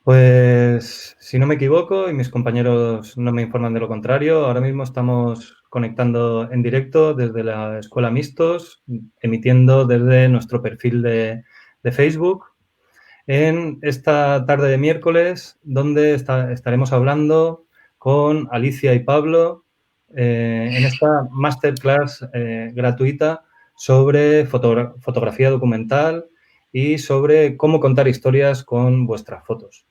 Pues, si no me equivoco y mis compañeros no me informan de lo contrario, ahora mismo estamos conectando en directo desde la Escuela Mixtos, emitiendo desde nuestro perfil de Facebook en esta tarde de miércoles, donde estaremos hablando con Alicia y Pablo en esta masterclass gratuita sobre fotografía documental y sobre cómo contar historias con vuestras fotos.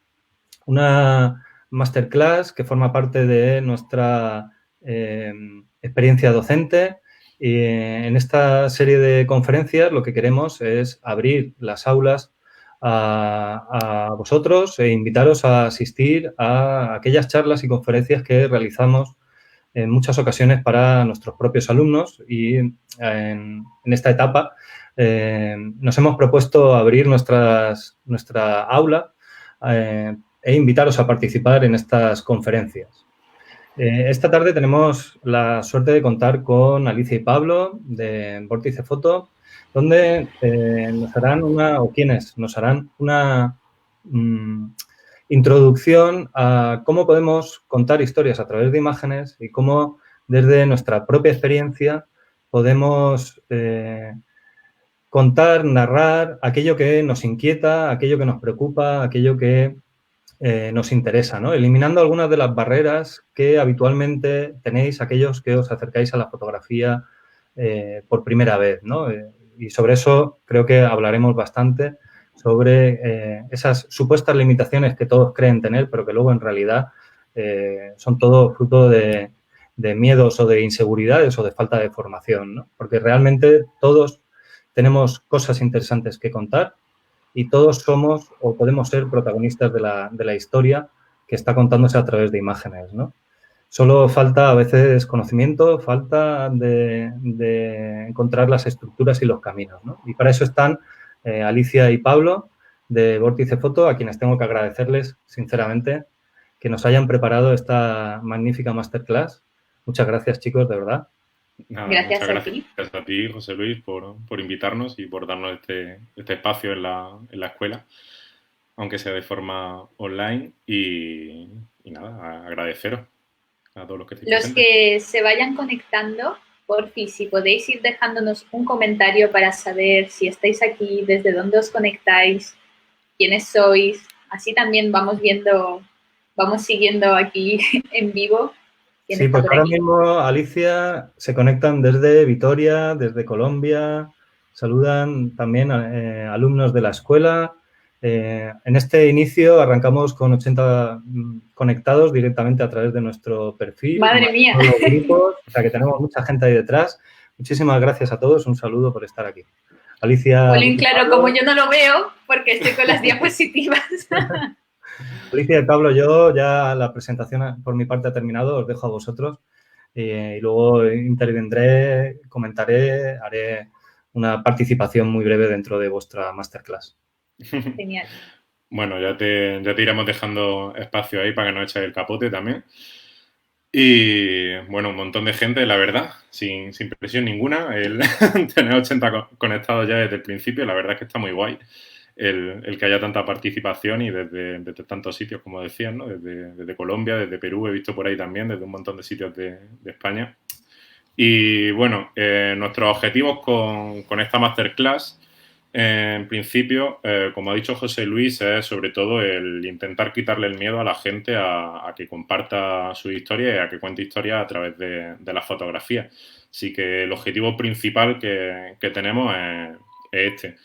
Una masterclass que forma parte de nuestra experiencia docente. Y en esta serie de conferencias lo que queremos es abrir las aulas a vosotros e invitaros a asistir a aquellas charlas y conferencias que realizamos en muchas ocasiones para nuestros propios alumnos y en esta etapa nos hemos propuesto abrir nuestra aula e invitaros a participar en estas conferencias. Esta tarde tenemos la suerte de contar con Alicia y Pablo de Vórtice Foto, donde nos harán quienes nos harán una introducción a cómo podemos contar historias a través de imágenes y cómo desde nuestra propia experiencia podemos contar, narrar aquello que nos inquieta, aquello que nos preocupa, aquello que nos interesa, ¿no? Eliminando algunas de las barreras que habitualmente tenéis aquellos que os acercáis a la fotografía por primera vez, ¿no? Y sobre eso creo que hablaremos bastante, sobre esas supuestas limitaciones que todos creen tener, pero que luego en realidad son todo fruto de miedos o de inseguridades o de falta de formación, ¿no? Porque realmente todos tenemos cosas interesantes que contar y todos somos o podemos ser protagonistas de la historia que está contándose a través de imágenes, ¿no? Solo falta a veces conocimiento, falta de encontrar las estructuras y los caminos, ¿no? Y para eso están Alicia y Pablo de Vórtice Foto, a quienes tengo que agradecerles sinceramente que nos hayan preparado esta magnífica masterclass. Muchas gracias, chicos, de verdad. Nada, muchas Gracias a gracias ti. a ti, José Luis, por invitarnos y por darnos este espacio en la escuela, aunque sea de forma online. Y nada, agradeceros a todos los que estéis Los presentes. que se vayan conectando, por fin, si podéis ir dejándonos un comentario para saber si estáis aquí, desde dónde os conectáis, quiénes sois. Así también vamos viendo, vamos siguiendo aquí en vivo quién Sí, está pues por ahora aquí. mismo, Alicia, se conectan desde Vitoria, desde Colombia, saludan también a alumnos de la escuela. En este inicio arrancamos con 80 conectados directamente a través de nuestro perfil, Madre más mía. todos los grupos, o sea que tenemos mucha gente ahí detrás. Muchísimas gracias a todos, un saludo por estar aquí. Alicia Jolín, y claro, como Pablo. yo no lo veo, porque estoy con las diapositivas. Alicia y Pablo, yo ya la presentación por mi parte ha terminado, os dejo a vosotros y luego intervendré, comentaré, haré una participación muy breve dentro de vuestra masterclass. Genial. Bueno, ya te iremos dejando espacio ahí para que nos echéis el capote también. Y bueno, un montón de gente, la verdad, sin presión ninguna. El tener 80 conectados ya desde el principio, la verdad es que está muy guay. El que haya tanta participación y desde tantos sitios, como decían, ¿no? Desde Colombia, desde Perú, he visto por ahí también, desde un montón de sitios de España. Y bueno, nuestros objetivos con esta masterclass, en principio, como ha dicho José Luis, es sobre todo el intentar quitarle el miedo a la gente a que comparta su historia y a que cuente historias a través de la fotografía. Así que el objetivo principal que tenemos es este.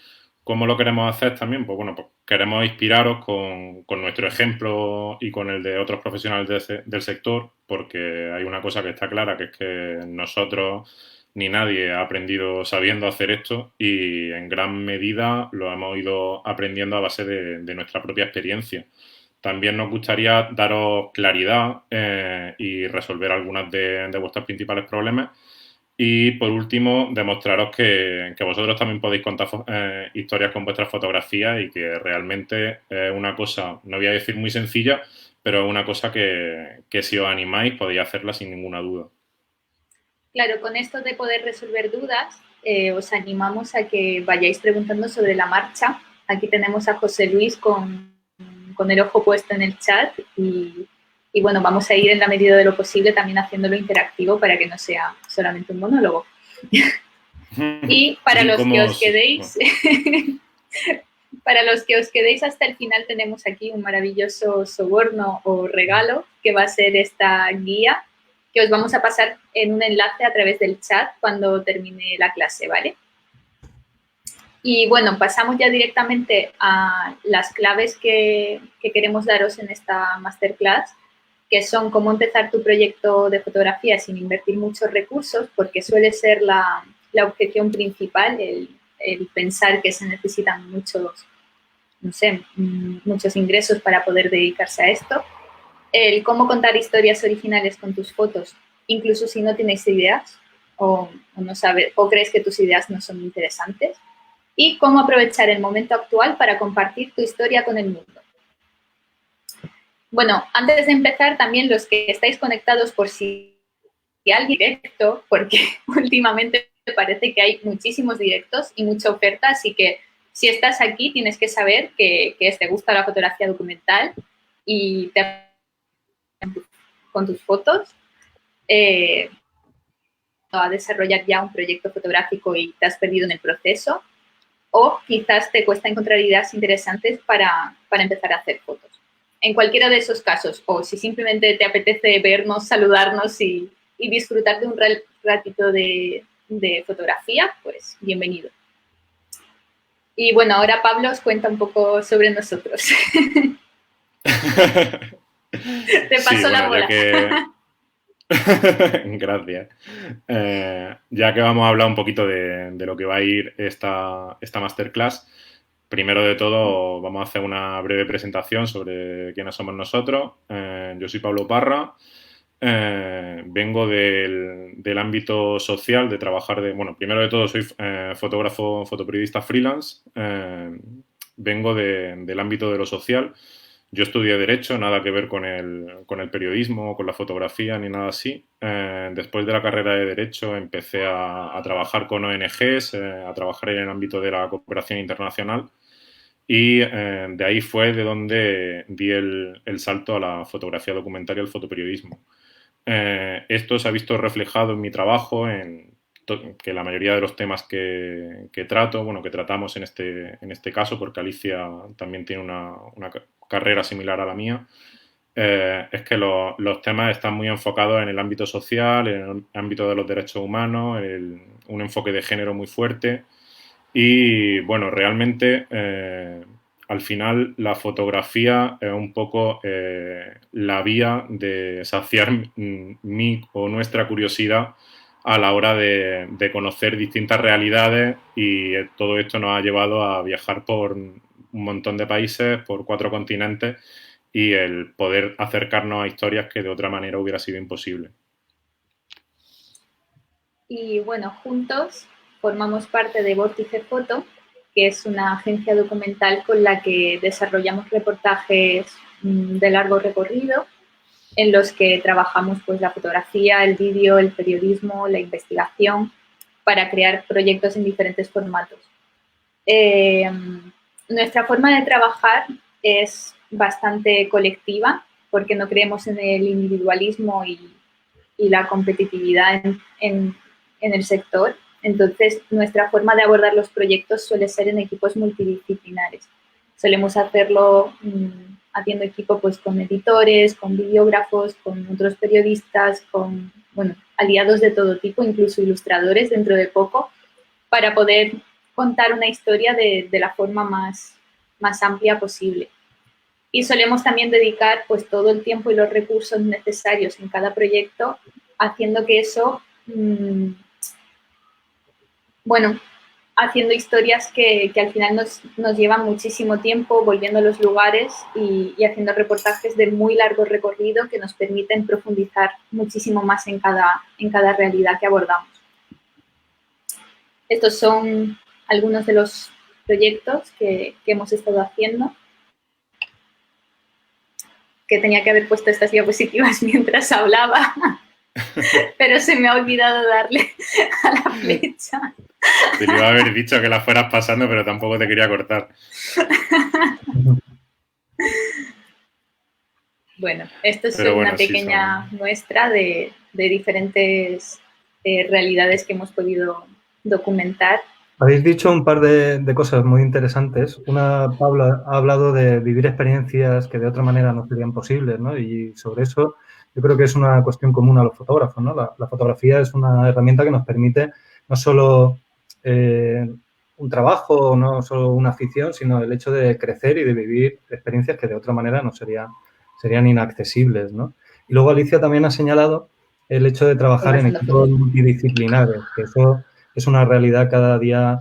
¿Cómo lo queremos hacer también? Pues bueno, pues queremos inspiraros con nuestro ejemplo y con el de otros profesionales del sector, porque hay una cosa que está clara, que es que nosotros ni nadie ha aprendido sabiendo hacer esto y en gran medida lo hemos ido aprendiendo a base de nuestra propia experiencia. También nos gustaría daros claridad y resolver algunas de vuestros principales problemas. Y por último, demostraros que vosotros también podéis contar historias con vuestras fotografías y que realmente es una cosa, no voy a decir muy sencilla, pero es una cosa que si os animáis podéis hacerla sin ninguna duda. Claro, con esto de poder resolver dudas, os animamos a que vayáis preguntando sobre la marcha. Aquí tenemos a José Luis con con el ojo puesto en el chat y bueno, vamos a ir en la medida de lo posible también haciéndolo interactivo para que no sea solamente un monólogo. Y para Sí, los como... que os quedéis, para los que os quedéis hasta el final, tenemos aquí un maravilloso soborno o regalo que va a ser esta guía que os vamos a pasar en un enlace a través del chat cuando termine la clase, ¿vale? Y bueno, pasamos ya directamente a las claves que queremos daros en esta masterclass, que son cómo empezar tu proyecto de fotografía sin invertir muchos recursos, porque suele ser la objeción principal, el pensar que se necesitan muchos, no sé, muchos ingresos para poder dedicarse a esto. El cómo contar historias originales con tus fotos, incluso si no tienes ideas o no sabes, o crees que tus ideas no son interesantes. Y cómo aprovechar el momento actual para compartir tu historia con el mundo. Bueno, antes de empezar, también los que estáis conectados por si alguien directo, porque últimamente parece que hay muchísimos directos y mucha oferta, así que si estás aquí tienes que saber que te gusta la fotografía documental y con tus fotos a desarrollar ya un proyecto fotográfico y te has perdido en el proceso, o quizás te cuesta encontrar ideas interesantes para empezar a hacer fotos. En cualquiera de esos casos, o si simplemente te apetece vernos, saludarnos y disfrutar de un ratito de fotografía, pues bienvenido. Y bueno, ahora Pablo os cuenta un poco sobre nosotros. Te paso la bola. Gracias. Ya que vamos a hablar un poquito de lo que va a ir esta masterclass, primero de todo vamos a hacer una breve presentación sobre quiénes somos nosotros. Yo soy Pablo Parra, vengo del ámbito social, de trabajar bueno, primero de todo soy fotógrafo, fotoperiodista freelance, vengo del ámbito de lo social. Yo estudié Derecho, nada que ver con el periodismo, con la fotografía, ni nada así. Después de la carrera de Derecho empecé a trabajar con ONGs, a trabajar en el ámbito de la cooperación internacional y de ahí fue de donde di el salto a la fotografía documental y al fotoperiodismo. Esto se ha visto reflejado en mi trabajo, que la mayoría de los temas que trato, bueno, que tratamos en este caso, porque Alicia también tiene una carrera similar a la mía, es que los temas están muy enfocados en el ámbito social, en el ámbito de los derechos humanos, un enfoque de género muy fuerte y, bueno, realmente al final la fotografía es un poco la vía de saciar mi o nuestra curiosidad a la hora de conocer distintas realidades y todo esto nos ha llevado a viajar por un montón de países, por 4 continentes y el poder acercarnos a historias que de otra manera hubiera sido imposible. Y bueno, juntos formamos parte de Vórtice Foto, que es una agencia documental con la que desarrollamos reportajes de largo recorrido en los que trabajamos pues la fotografía, el vídeo, el periodismo, la investigación para crear proyectos en diferentes formatos. Nuestra forma de trabajar es bastante colectiva porque no creemos en el individualismo y la competitividad en el sector. Entonces, nuestra forma de abordar los proyectos suele ser en equipos multidisciplinares. Solemos hacerlo haciendo equipo pues, con editores, con videógrafos, con otros periodistas, con bueno, aliados de todo tipo, incluso ilustradores dentro de poco, para poder contar una historia de la forma más amplia posible. Y solemos también dedicar pues, todo el tiempo y los recursos necesarios en cada proyecto, haciendo que eso, bueno, haciendo historias que al final nos llevan muchísimo tiempo volviendo a los lugares y haciendo reportajes de muy largo recorrido que nos permiten profundizar muchísimo más en cada realidad que abordamos. Estos son algunos de los proyectos que hemos estado haciendo. Que tenía que haber puesto estas diapositivas mientras hablaba, pero se me ha olvidado darle a la flecha. Te iba a haber dicho que las fueras pasando, pero tampoco te quería cortar. Bueno, esto es Pero bueno, una sí, pequeña muestra de diferentes realidades que hemos podido documentar. Habéis dicho un par de cosas muy interesantes. Una, Pablo ha hablado de vivir experiencias que de otra manera no serían posibles, ¿no? Y sobre eso yo creo que es una cuestión común a los fotógrafos, ¿no? La fotografía es una herramienta que nos permite no solo un trabajo, no solo una afición, sino el hecho de crecer y de vivir experiencias que de otra manera no serían inaccesibles, ¿no? Y luego Alicia también ha señalado el hecho de trabajar en Pasando equipos fotos. multidisciplinares, que eso es una realidad cada día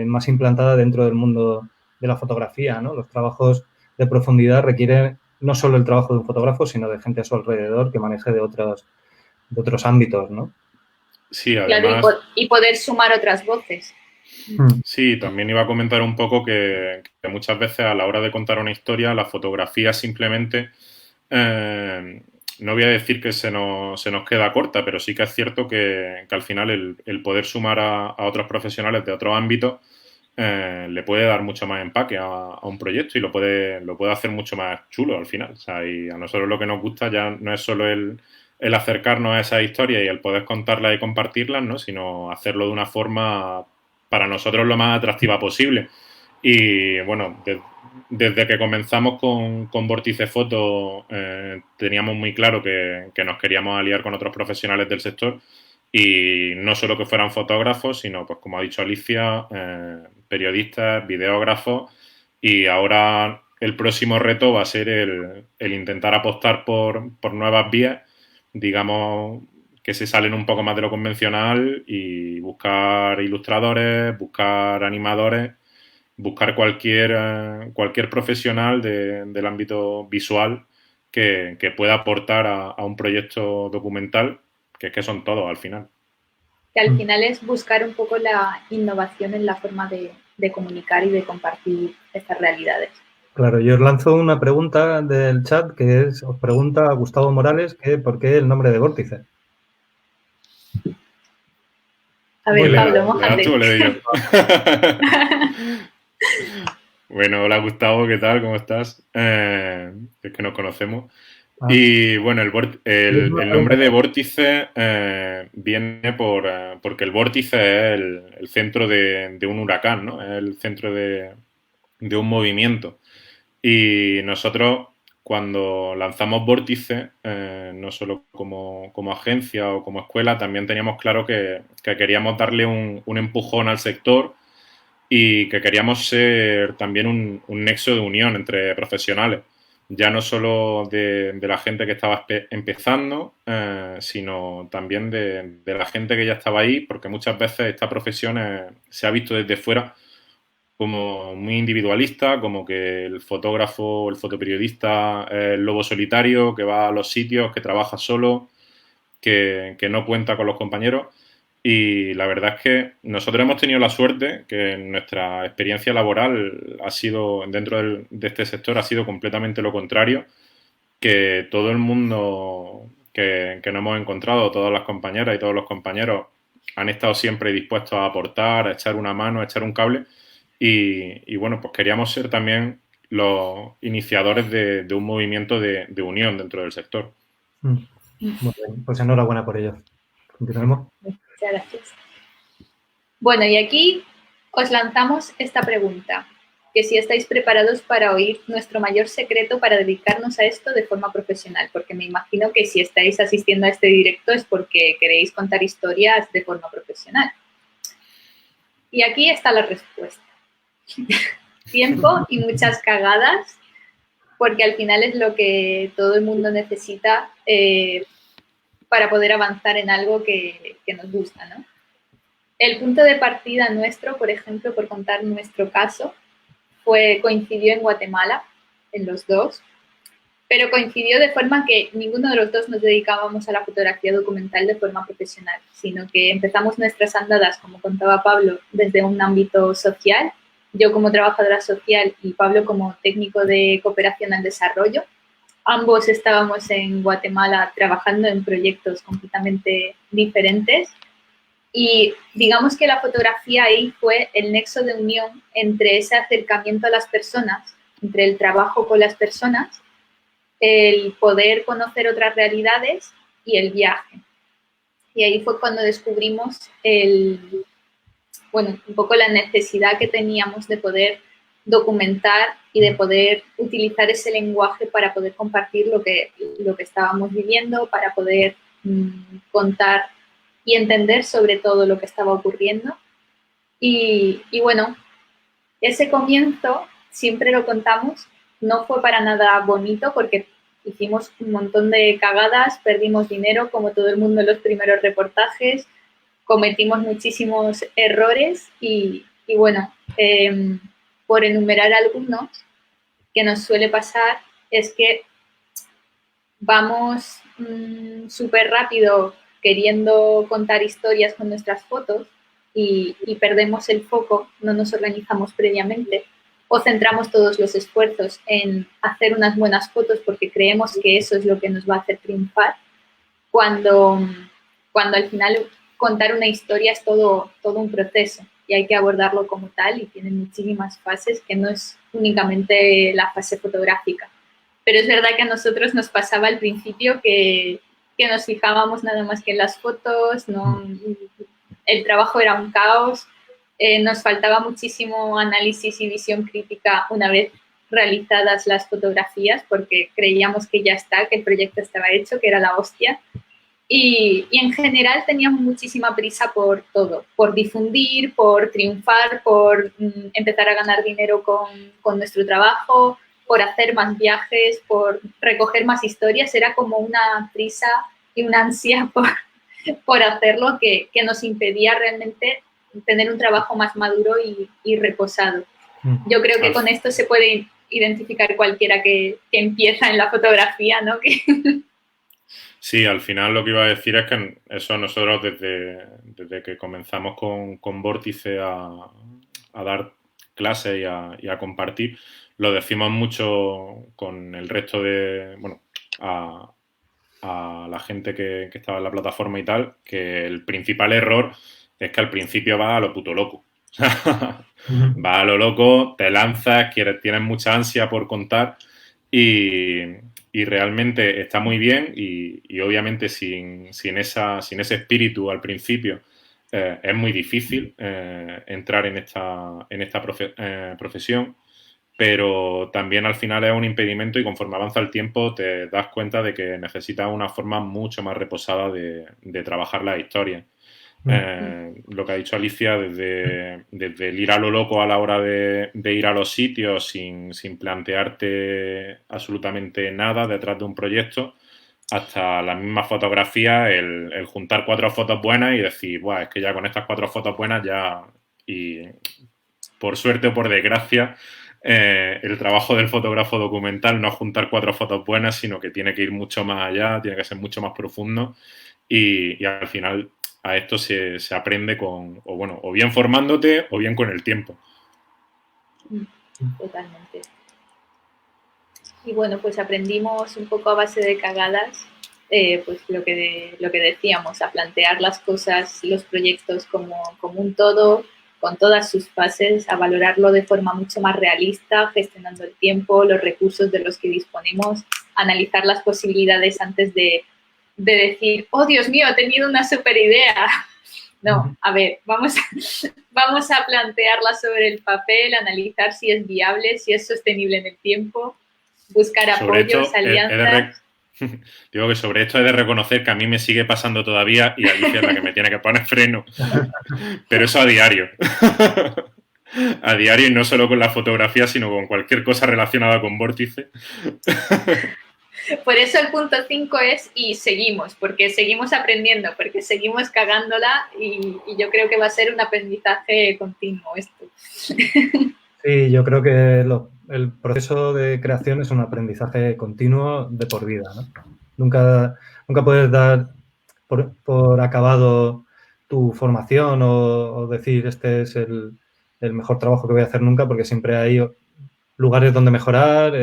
más implantada dentro del mundo de la fotografía, ¿no? Los trabajos de profundidad requieren no solo el trabajo de un fotógrafo, sino de gente a su alrededor que maneje de otros ámbitos, ¿no? sí, Claro, además, y poder sumar otras voces. sí, también iba a comentar un poco que muchas veces a la hora de contar una historia, la fotografía simplemente, no voy a decir que se nos queda corta, pero sí que es cierto que al final el poder sumar a otros profesionales de otros ámbitos le puede dar mucho más empaque a un proyecto y lo puede hacer mucho más chulo al final. O sea, y a nosotros lo que nos gusta ya no es solo el acercarnos a esa historia y el poder contarlas y compartirlas, ¿no? Sino hacerlo de una forma para nosotros lo más atractiva posible. Y bueno, desde que comenzamos con Vórtice Foto teníamos muy claro que nos queríamos aliar con otros profesionales del sector y no solo que fueran fotógrafos, sino, pues como ha dicho Alicia, periodistas, videógrafos y ahora el próximo reto va a ser el intentar apostar por nuevas vías, digamos, que se salen un poco más de lo convencional y buscar ilustradores, buscar animadores, buscar cualquier profesional del ámbito visual que pueda aportar a un proyecto documental, que es que son todos al final. Que al final es buscar un poco la innovación en la forma de comunicar y de compartir estas realidades. Claro, yo os lanzo una pregunta del chat os pregunta Gustavo Morales que por qué el nombre de Vórtice. A ver, ¿Le Pablo, das tú mójate. o le doy yo? Bueno, hola Gustavo, ¿qué tal? ¿Cómo estás? Es que nos conocemos. Ah, Y bueno, el nombre de vórtice viene porque el vórtice es el centro de un huracán, ¿no? Es el centro de un movimiento. Y nosotros, cuando lanzamos Vórtice, no solo como agencia o como escuela, también teníamos claro que queríamos darle un empujón al sector y que queríamos ser también un nexo de unión entre profesionales, ya no solo de la gente que estaba empezando, sino también de la gente que ya estaba ahí, porque muchas veces esta profesión se ha visto desde fuera como muy individualista, como que el fotógrafo, el fotoperiodista es el lobo solitario que va a los sitios, que trabaja solo, que no cuenta con los compañeros. Y la verdad es que nosotros hemos tenido la suerte que nuestra experiencia laboral ha sido, dentro de este sector, ha sido completamente lo contrario, que todo el mundo que nos hemos encontrado, todas las compañeras y todos los compañeros, han estado siempre dispuestos a aportar, a echar una mano, a echar un cable. Y bueno, pues queríamos ser también los iniciadores de un movimiento de unión dentro del sector. muy bien, pues enhorabuena por ello. Continuemos. Muchas gracias. Bueno, y aquí os lanzamos esta pregunta, que si estáis preparados para oír nuestro mayor secreto para dedicarnos a esto de forma profesional, porque me imagino que si estáis asistiendo a este directo es porque queréis contar historias de forma profesional. Y aquí está la respuesta. Tiempo y muchas cagadas, porque al final es lo que todo el mundo necesita para poder avanzar en algo que nos gusta, ¿no? El punto de partida nuestro, por ejemplo, por contar nuestro caso, coincidió en Guatemala, en los dos, pero coincidió de forma que ninguno de los dos nos dedicábamos a la fotografía documental de forma profesional, sino que empezamos nuestras andadas, como contaba Pablo, desde un ámbito social, yo como trabajadora social y Pablo como técnico de cooperación al desarrollo. Ambos estábamos en Guatemala trabajando en proyectos completamente diferentes. Y digamos que la fotografía ahí fue el nexo de unión entre ese acercamiento a las personas, entre el trabajo con las personas el poder conocer otras realidades y el viaje. Y ahí fue cuando descubrimos un poco la necesidad que teníamos de poder documentar y de poder utilizar ese lenguaje para poder compartir lo que estábamos viviendo, para poder contar y entender sobre todo lo que estaba ocurriendo. Y bueno, ese comienzo siempre lo contamos, no fue para nada bonito porque hicimos un montón de cagadas, perdimos dinero como todo el mundo en los primeros reportajes, cometimos muchísimos errores y bueno, por enumerar algunos que nos suele pasar es que vamos súper rápido queriendo contar historias con nuestras fotos y perdemos el foco, no nos organizamos previamente o centramos todos los esfuerzos en hacer unas buenas fotos porque creemos que eso es lo que nos va a hacer triunfar, cuando al final contar una historia es todo un proceso y hay que abordarlo como tal y tiene muchísimas fases que no es únicamente la fase fotográfica. Pero es verdad que a nosotros nos pasaba al principio que nos fijábamos nada más que en las fotos, el trabajo era un caos, nos faltaba muchísimo análisis y visión crítica una vez realizadas las fotografías porque creíamos que ya está, que el proyecto estaba hecho, que era la hostia. Y en general teníamos muchísima prisa por todo, por difundir, por triunfar, por empezar a ganar dinero con nuestro trabajo, por hacer más viajes, por recoger más historias. Era como una prisa y una ansia por hacerlo que nos impedía realmente tener un trabajo más maduro y reposado. Yo creo que con esto se puede identificar cualquiera que empieza en la fotografía, ¿no? Sí, al final lo que iba a decir es que eso nosotros desde que comenzamos con Vórtice a dar clases y a compartir, lo decimos mucho con el resto de, bueno, a la gente que estaba en la plataforma y tal, que el principal error es que al principio vas a lo puto loco. Vas a lo loco, te lanzas, tienes mucha ansia por contar y realmente está muy bien y obviamente sin ese espíritu al principio es muy difícil entrar en esta profesión, pero también al final es un impedimento y conforme avanza el tiempo te das cuenta de que necesitas una forma mucho más reposada de trabajar la historia. Lo que ha dicho Alicia, desde el ir a lo loco a la hora de ir a los sitios sin plantearte absolutamente nada detrás de un proyecto, hasta las mismas fotografías, el juntar 4 fotos buenas y decir, buah, es que ya con estas 4 fotos buenas ya, y por suerte o por desgracia, el trabajo del fotógrafo documental no es juntar 4 fotos buenas, sino que tiene que ir mucho más allá, tiene que ser mucho más profundo y al final a esto se aprende o bien formándote o bien con el tiempo. Totalmente. Y bueno, pues aprendimos un poco a base de cagadas, pues lo que decíamos, a plantear las cosas, los proyectos como un todo, con todas sus fases, a valorarlo de forma mucho más realista, gestionando el tiempo, los recursos de los que disponemos, analizar las posibilidades antes de decir, oh, Dios mío, he tenido una super idea. No, a ver, vamos a plantearla sobre el papel, analizar si es viable, si es sostenible en el tiempo, buscar apoyos, alianzas. Digo que sobre esto he de reconocer que a mí me sigue pasando todavía y Alicia es la que me tiene que poner freno. Pero eso a diario. A diario y no solo con la fotografía, sino con cualquier cosa relacionada con Vórtice. Por eso el punto 5 es y seguimos, porque seguimos aprendiendo, porque seguimos cagándola y yo creo que va a ser un aprendizaje continuo esto. Sí, yo creo que el proceso de creación es un aprendizaje continuo de por vida, ¿no? Nunca puedes dar por acabado tu formación o decir este es el mejor trabajo que voy a hacer nunca, porque siempre hay lugares donde mejorar,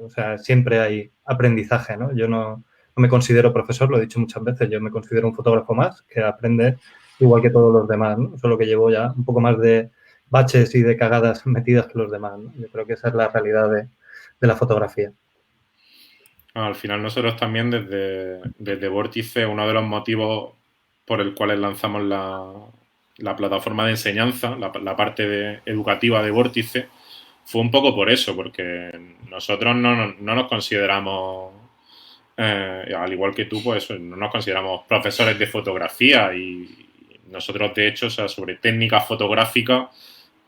o sea, siempre hay aprendizaje, ¿no? Yo no me considero profesor, lo he dicho muchas veces, yo me considero un fotógrafo más que aprende igual que todos los demás, ¿no? Solo que llevo ya un poco más de baches y de cagadas metidas que los demás, ¿no? Yo creo que esa es la realidad de la fotografía. Al final nosotros también desde Vórtice, uno de los motivos por el cual lanzamos la plataforma de enseñanza, la parte educativa de Vórtice, fue un poco por eso, porque nosotros no nos consideramos, al igual que tú, pues no nos consideramos profesores de fotografía y nosotros, de hecho, o sea, sobre técnicas fotográficas,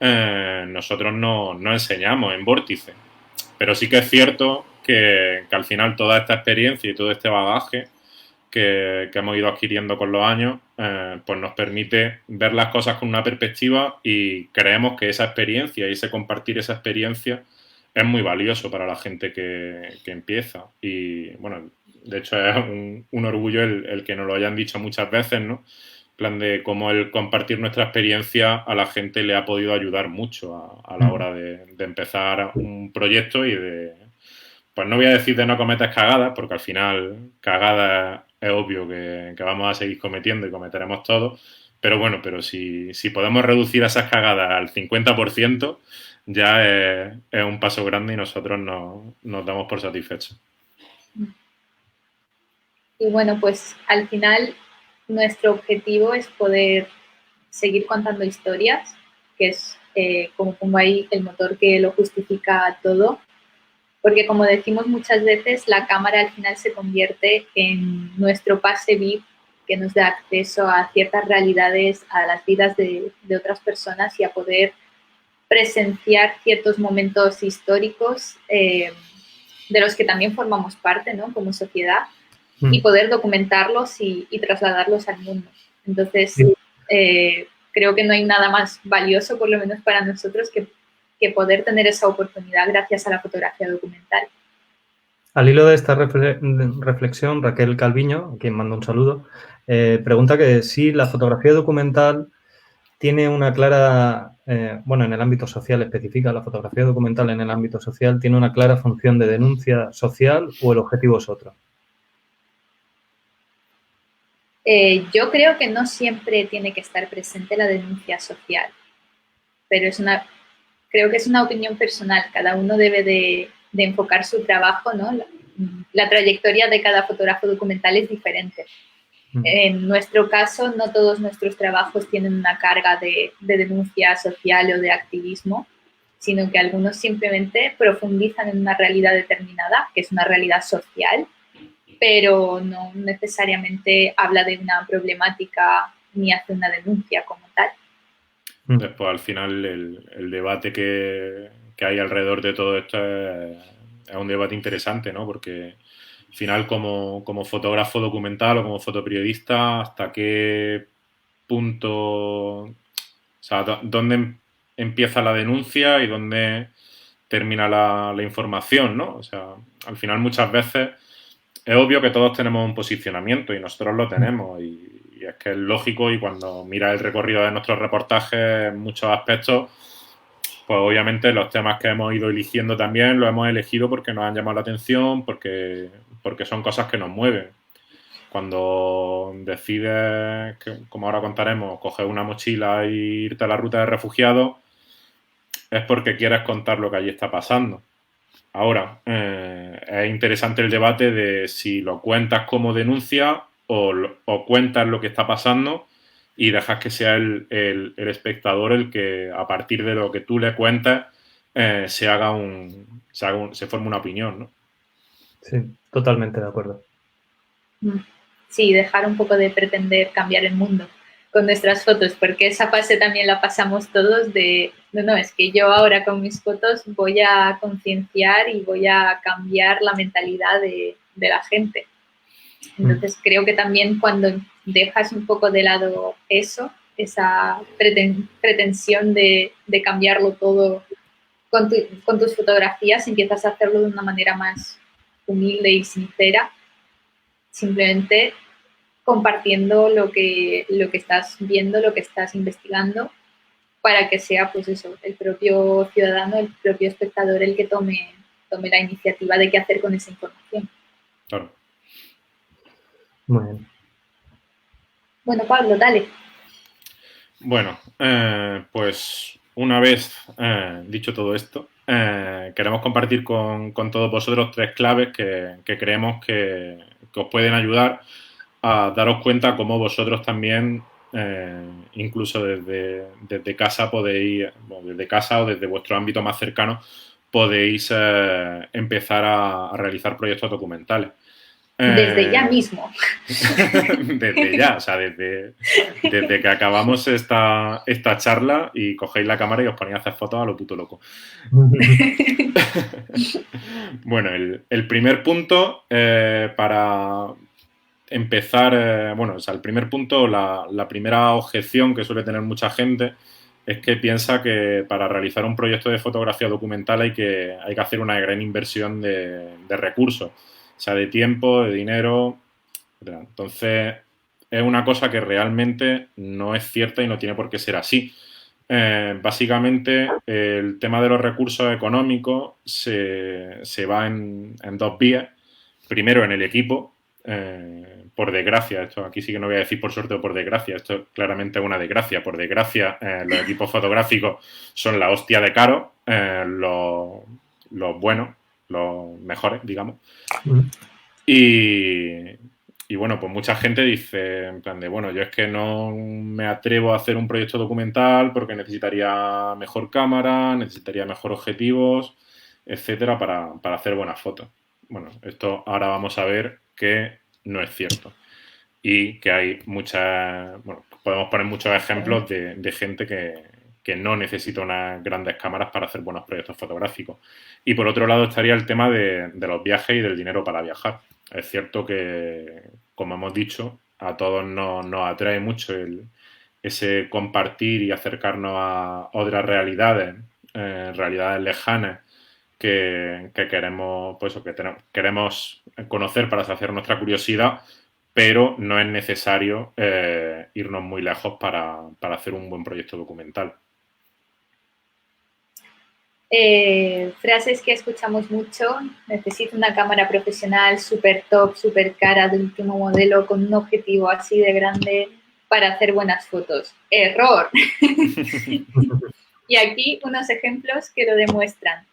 nosotros no enseñamos en Vórtice. Pero sí que es cierto que al final toda esta experiencia y todo este bagaje que hemos ido adquiriendo con los años, pues nos permite ver las cosas con una perspectiva y creemos que esa experiencia y ese compartir esa experiencia es muy valioso para la gente que empieza. Y bueno, de hecho es un orgullo el que nos lo hayan dicho muchas veces, ¿no? En plan de cómo el compartir nuestra experiencia a la gente le ha podido ayudar mucho a la hora de empezar un proyecto y de, pues no voy a decir de no cometas cagadas, porque al final cagadas es obvio que vamos a seguir cometiendo y cometeremos todos, pero bueno, pero si podemos reducir esas cagadas al 50%, ya es un paso grande y nosotros nos damos por satisfechos. Y bueno, pues al final nuestro objetivo es poder seguir contando historias, que es, como pongo ahí, el motor que lo justifica todo. Porque como decimos muchas veces, la cámara al final se convierte en nuestro pase VIP que nos da acceso a ciertas realidades, a las vidas de otras personas y a poder presenciar ciertos momentos históricos de los que también formamos parte, ¿no? Como sociedad, y poder documentarlos y trasladarlos al mundo. Entonces, creo que no hay nada más valioso, por lo menos para nosotros, que poder tener esa oportunidad gracias a la fotografía documental. Al hilo de esta reflexión, Raquel Calviño, a quien mando un saludo, pregunta que si la fotografía documental tiene una clara, bueno, en el ámbito social especifica, la fotografía documental en el ámbito social tiene una clara función de denuncia social o el objetivo es otro. Yo creo que no siempre tiene que estar presente la denuncia social, pero creo que es una opinión personal. Cada uno debe de enfocar su trabajo, ¿no? La trayectoria de cada fotógrafo documental es diferente. En nuestro caso, no todos nuestros trabajos tienen una carga de denuncia social o de activismo, sino que algunos simplemente profundizan en una realidad determinada, que es una realidad social, pero no necesariamente habla de una problemática ni hace una denuncia como tal. Después, al final, el debate que hay alrededor de todo esto es un debate interesante, ¿no? Porque al final, como fotógrafo documental o como fotoperiodista, ¿hasta qué punto, o sea, dónde empieza la denuncia y dónde termina la información, ¿no? O sea, al final muchas veces es obvio que todos tenemos un posicionamiento y nosotros lo tenemos y es que es lógico y cuando miras el recorrido de nuestros reportajes en muchos aspectos, pues obviamente los temas que hemos ido eligiendo también los hemos elegido porque nos han llamado la atención, porque son cosas que nos mueven. Cuando decides, como ahora contaremos, coger una mochila e irte a la ruta de refugiados, es porque quieres contar lo que allí está pasando. Ahora, es interesante el debate de si lo cuentas como denuncia o cuentas lo que está pasando y dejas que sea el espectador el que, a partir de lo que tú le cuentas, se forme una opinión, ¿no? Sí, totalmente de acuerdo. Sí, dejar un poco de pretender cambiar el mundo con nuestras fotos, porque esa fase también la pasamos todos de, no, es que yo ahora con mis fotos voy a concienciar y voy a cambiar la mentalidad de la gente. Entonces creo que también cuando dejas un poco de lado eso, esa pretensión de cambiarlo todo con tus fotografías, empiezas a hacerlo de una manera más humilde y sincera, simplemente compartiendo lo que estás viendo, lo que estás investigando, para que sea, pues eso, el propio ciudadano, el propio espectador el que tome la iniciativa de qué hacer con esa información. Claro. Muy bien. Bueno, Pablo, dale. Bueno, pues una vez dicho todo esto, queremos compartir con todos vosotros 3 claves que creemos que os pueden ayudar a daros cuenta cómo vosotros también, incluso desde casa podéis, bueno, desde casa o desde vuestro ámbito más cercano, podéis empezar a realizar proyectos documentales. Desde ya mismo. Desde ya, o sea, desde que acabamos esta charla y cogéis la cámara y os ponéis a hacer fotos a lo puto loco. Bueno, el primer punto para empezar, bueno, o sea, el primer punto, la primera objeción que suele tener mucha gente es que piensa que para realizar un proyecto de fotografía documental hay que hacer una gran inversión de recursos, o sea, de tiempo, de dinero, etc. Entonces, es una cosa que realmente no es cierta y no tiene por qué ser así. Básicamente, el tema de los recursos económicos se va en 2 vías. Primero, en el equipo. Por desgracia, esto aquí sí que no voy a decir por suerte o por desgracia, esto claramente es una desgracia. Por desgracia, los equipos fotográficos son la hostia de caro, los buenos, los mejores, digamos. Y bueno, pues mucha gente dice, en plan de, bueno, yo es que no me atrevo a hacer un proyecto documental porque necesitaría mejor cámara, necesitaría mejor objetivos, etcétera, para hacer buenas fotos. Bueno, esto ahora vamos a ver que no es cierto. Y que hay muchas, bueno, podemos poner muchos ejemplos de gente que no necesita unas grandes cámaras para hacer buenos proyectos fotográficos. Y por otro lado estaría el tema de los viajes y del dinero para viajar. Es cierto que, como hemos dicho, a todos nos atrae mucho ese compartir y acercarnos a otras realidades, realidades lejanas que queremos, pues, o que queremos conocer para saciar nuestra curiosidad, pero no es necesario irnos muy lejos para hacer un buen proyecto documental. Frases que escuchamos mucho: necesito una cámara profesional súper top, súper cara, de último modelo, con un objetivo así de grande para hacer buenas fotos. ¡Error! Y aquí unos ejemplos que lo demuestran.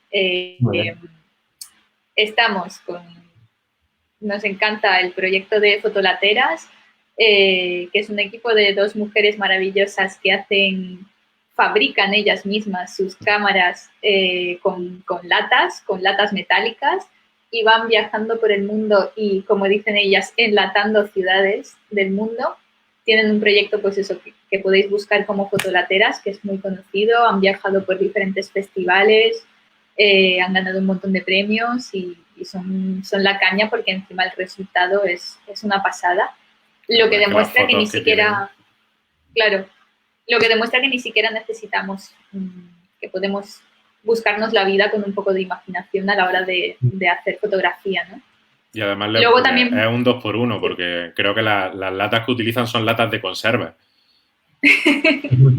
Nos encanta el proyecto de Fotolateras, que es un equipo de 2 mujeres maravillosas que fabrican ellas mismas sus cámaras con latas metálicas, y van viajando por el mundo y, como dicen ellas, enlatando ciudades del mundo. Tienen un proyecto, pues eso, que podéis buscar como Fotolateras, que es muy conocido. Han viajado por diferentes festivales, han ganado un montón de premios y son la caña, porque encima el resultado es una pasada. Lo que demuestra que ni siquiera... Claro, lo que demuestra que ni siquiera necesitamos, que podemos buscarnos la vida con un poco de imaginación a la hora de hacer fotografía, ¿no? Y además también es un 2x1, porque creo que las latas que utilizan son latas de conserva.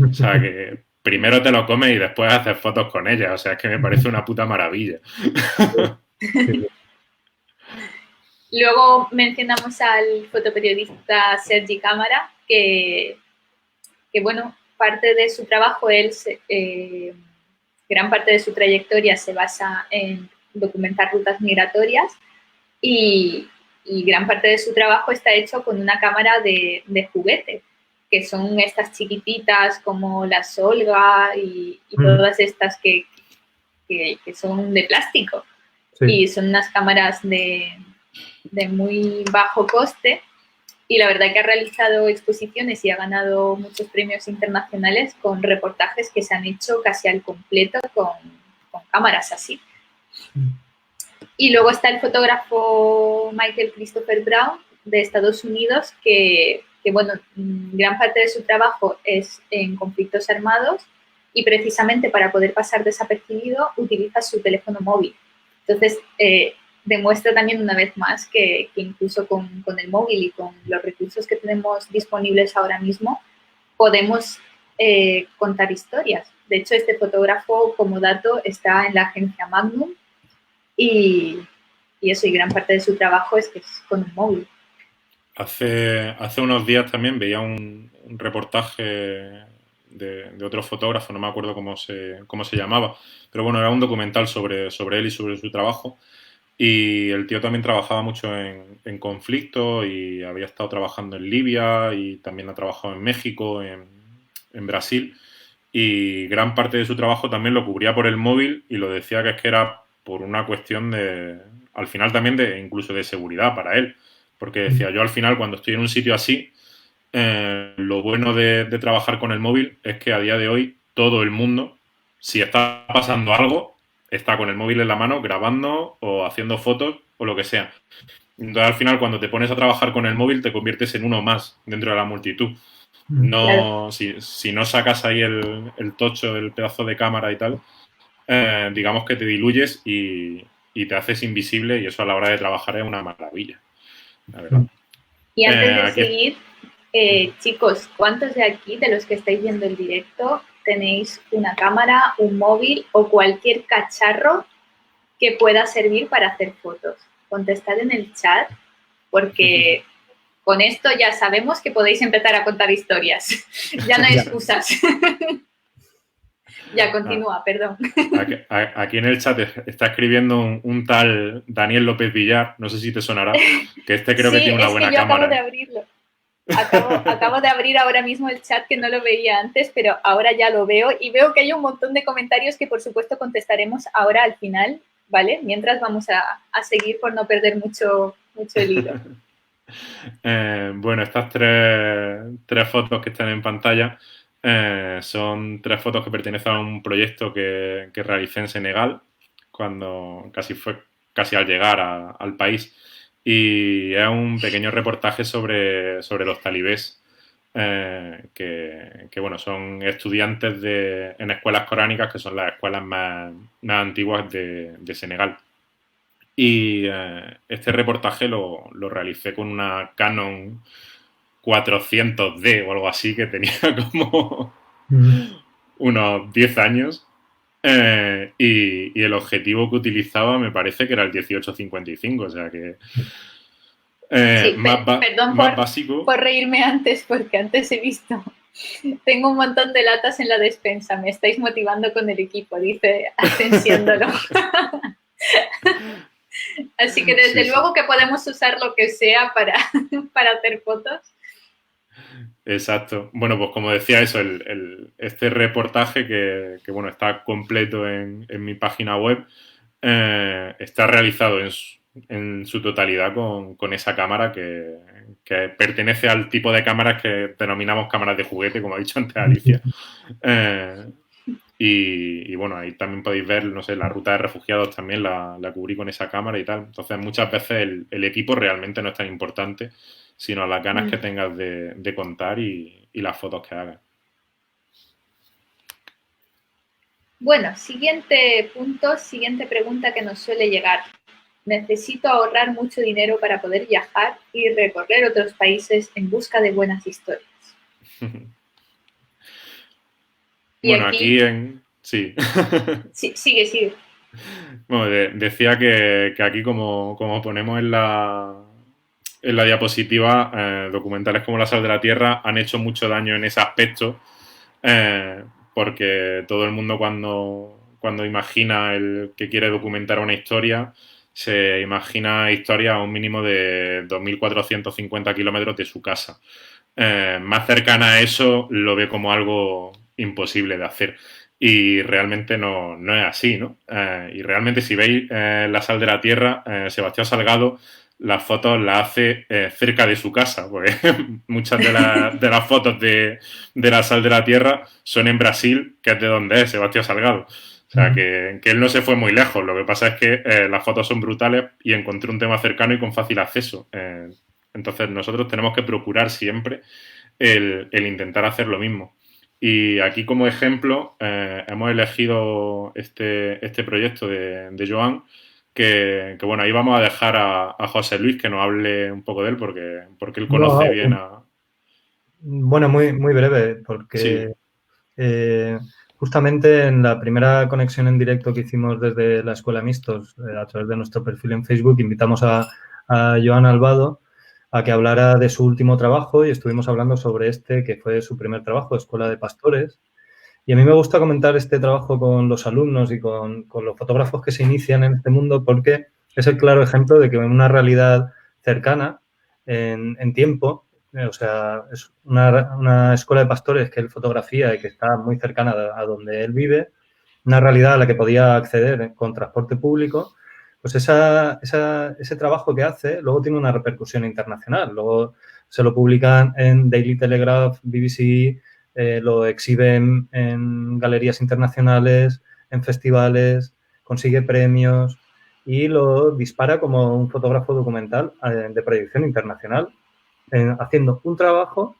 O sea, que primero te lo comes y después haces fotos con ellas. O sea, es que me parece una puta maravilla. Luego mencionamos al fotoperiodista Sergi Cámara, que bueno, parte de su trabajo, gran parte de su trayectoria se basa en documentar rutas migratorias, y gran parte de su trabajo está hecho con una cámara de juguete, que son estas chiquititas como la Solga y todas estas que son de plástico. Sí. Y son unas cámaras de muy bajo coste, y la verdad que ha realizado exposiciones y ha ganado muchos premios internacionales con reportajes que se han hecho casi al completo con cámaras así. Y luego está el fotógrafo Michael Christopher Brown, de Estados Unidos, que bueno, gran parte de su trabajo es en conflictos armados, y precisamente para poder pasar desapercibido utiliza su teléfono móvil. Entonces, demuestra también una vez más que incluso con el móvil y con los recursos que tenemos disponibles ahora mismo, podemos contar historias. De hecho, este fotógrafo, como dato, está en la agencia Magnum, y eso, y gran parte de su trabajo es con el móvil. Hace unos días también veía un reportaje de otro fotógrafo, no me acuerdo cómo se llamaba, pero bueno, era un documental sobre él y sobre su trabajo. Y el tío también trabajaba mucho en conflicto y había estado trabajando en Libia y también ha trabajado en México, en Brasil. Y gran parte de su trabajo también lo cubría por el móvil y lo decía que es que era por una cuestión al final también incluso de seguridad para él. Porque decía, yo al final cuando estoy en un sitio así, lo bueno de trabajar con el móvil es que a día de hoy todo el mundo, si está pasando algo, está con el móvil en la mano grabando o haciendo fotos o lo que sea. Entonces al final cuando te pones a trabajar con el móvil te conviertes en uno más dentro de la multitud. No, si no sacas ahí el tocho, el pedazo de cámara y tal, digamos que te diluyes y te haces invisible y eso a la hora de trabajar es una maravilla, la verdad. Y antes de seguir, chicos, ¿cuántos de aquí, de los que estáis viendo el directo, tenéis una cámara, un móvil o cualquier cacharro que pueda servir para hacer fotos? Contestad en el chat, porque con esto ya sabemos que podéis empezar a contar historias. Ya no hay excusas. Ya, continúa, perdón. Aquí en el chat está escribiendo un tal Daniel López Villar, no sé si te sonará, que creo que tiene una buena cámara. Acabo de abrirlo. Acabo de abrir ahora mismo el chat, que no lo veía antes, pero ahora ya lo veo y veo que hay un montón de comentarios que por supuesto contestaremos ahora al final, ¿vale? Mientras vamos a seguir por no perder mucho el hilo. Bueno, estas tres fotos que están en pantalla son 3 fotos que pertenecen a un proyecto que realicé en Senegal cuando casi al llegar al país, y es un pequeño reportaje sobre los talibés que bueno, son estudiantes en escuelas coránicas, que son las escuelas más antiguas de Senegal. Y este reportaje lo realicé con una Canon 400D o algo así, que tenía como unos 10 años. Y el objetivo que utilizaba me parece que era el 18-55, o sea que perdón más básico. Por reírme antes, porque antes he visto, tengo un montón de latas en la despensa, me estáis motivando con el equipo, dice Ascensiéndolo. Así que desde luego que podemos usar lo que sea para hacer fotos. Exacto. Bueno, pues como decía eso, este reportaje que bueno, está completo en mi página web, está realizado en su totalidad con esa cámara que pertenece al tipo de cámaras que denominamos cámaras de juguete, como ha dicho antes Alicia. Y bueno, ahí también podéis ver, no sé, la ruta de refugiados también la cubrí con esa cámara y tal. Entonces, muchas veces el equipo realmente no es tan importante, sino las ganas que tengas de contar y las fotos que hagas. Bueno, siguiente pregunta que nos suele llegar. Necesito ahorrar mucho dinero para poder viajar y recorrer otros países en busca de buenas historias. Bueno, aquí sí. Sí, sigue. Bueno, decía que aquí como ponemos en la diapositiva, documentales como La Sal de la Tierra han hecho mucho daño en ese aspecto, porque todo el mundo cuando imagina el que quiere documentar una historia, se imagina historia a un mínimo de 2.450 kilómetros de su casa. Más cercana a eso lo ve como algo imposible de hacer. Y realmente no es así, ¿no? Y realmente si veis La Sal de la Tierra, Sebastián Salgado las fotos las hace cerca de su casa, porque muchas de las fotos de La Sal de la Tierra son en Brasil, que es de donde es Sebastián Salgado. O sea, que él no se fue muy lejos. Lo que pasa es que las fotos son brutales y encontré un tema cercano y con fácil acceso. Entonces, nosotros tenemos que procurar siempre el intentar hacer lo mismo. Y aquí, como ejemplo, hemos elegido este proyecto de Joan, que bueno, ahí vamos a dejar a José Luis que nos hable un poco de él, porque él conoce bien a... Bueno, muy breve, porque justamente en la primera conexión en directo que hicimos desde la Escuela Mistos, a través de nuestro perfil en Facebook, invitamos a Joan Albado a que hablara de su último trabajo y estuvimos hablando sobre este, que fue su primer trabajo, Escuela de Pastores. Y a mí me gusta comentar este trabajo con los alumnos y con los fotógrafos que se inician en este mundo porque es el claro ejemplo de que en una realidad cercana, en tiempo, o sea, es una escuela de pastores que él fotografía y que está muy cercana a donde él vive, una realidad a la que podía acceder con transporte público, pues ese trabajo que hace luego tiene una repercusión internacional. Luego se lo publican en Daily Telegraph, BBC, lo exhiben en galerías internacionales, en festivales, consigue premios y lo dispara como un fotógrafo documental de proyección internacional, haciendo un trabajo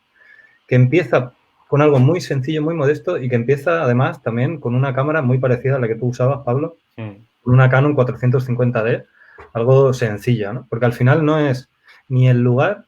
que empieza con algo muy sencillo, muy modesto y que empieza además también con una cámara muy parecida a la que tú usabas, Pablo, con una Canon 450D, algo sencillo, ¿no? Porque al final no es ni el lugar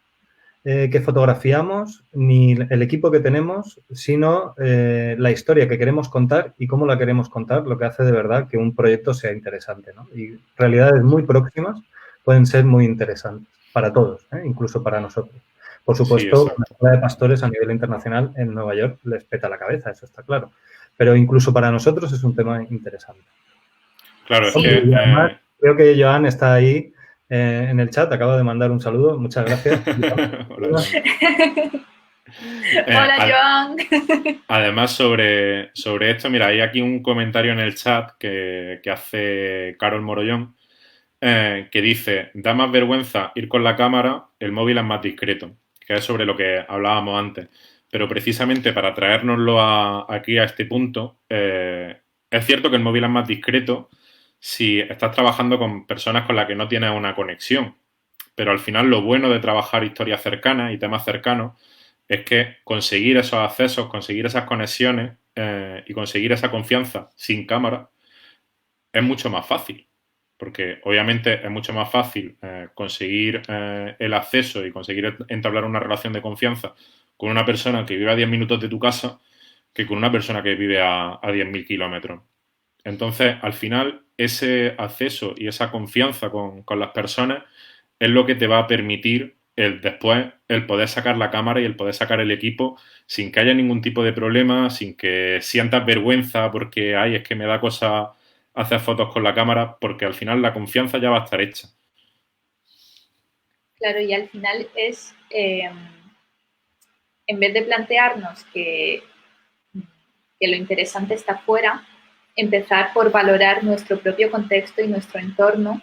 que fotografiamos ni el equipo que tenemos, sino la historia que queremos contar y cómo la queremos contar, lo que hace de verdad que un proyecto sea interesante, ¿no? Y realidades muy próximas pueden ser muy interesantes para todos, incluso para nosotros. Por supuesto, Sí, la escuela de pastores a nivel internacional en Nueva York les peta la cabeza, eso está claro. Pero incluso para nosotros es un tema interesante. claro, es Oye, que... y además, creo que Joan está ahí en el chat, acaba de mandar un saludo, muchas gracias. Hola, Hola, Joan. Además, sobre esto, mira, hay aquí un comentario en el chat que hace Carol Morollón, que dice, da más vergüenza ir con la cámara, el móvil es más discreto, que es sobre lo que hablábamos antes. Pero precisamente para traérnoslo aquí a este punto, es cierto que el móvil es más discreto si estás trabajando con personas con las que no tienes una conexión. Pero al final lo bueno de trabajar historias cercanas y temas cercanos es que conseguir esos accesos, conseguir esas conexiones y conseguir esa confianza sin cámara es mucho más fácil. Porque obviamente es mucho más fácil conseguir el acceso y conseguir entablar una relación de confianza con una persona que vive a 10 minutos de tu casa que con una persona que vive a 10.000 kilómetros. Entonces, al final, ese acceso y esa confianza con las personas es lo que te va a permitir después el poder sacar la cámara y el poder sacar el equipo sin que haya ningún tipo de problema, sin que sientas vergüenza porque, ay, es que me da cosa hacer fotos con la cámara, porque al final la confianza ya va a estar hecha. Claro, y al final es, en vez de plantearnos que lo interesante está fuera, empezar por valorar nuestro propio contexto y nuestro entorno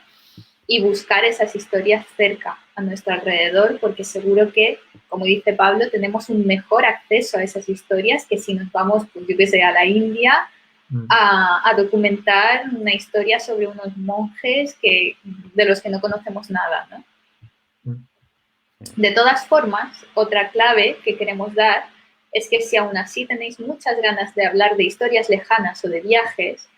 y buscar esas historias cerca, a nuestro alrededor, porque seguro que, como dice Pablo, tenemos un mejor acceso a esas historias que si nos vamos, pues yo que sé, a la India a documentar una historia sobre unos monjes de los que no conocemos nada, ¿no? De todas formas, otra clave que queremos dar es que si aún así tenéis muchas ganas de hablar de historias lejanas o de viajes,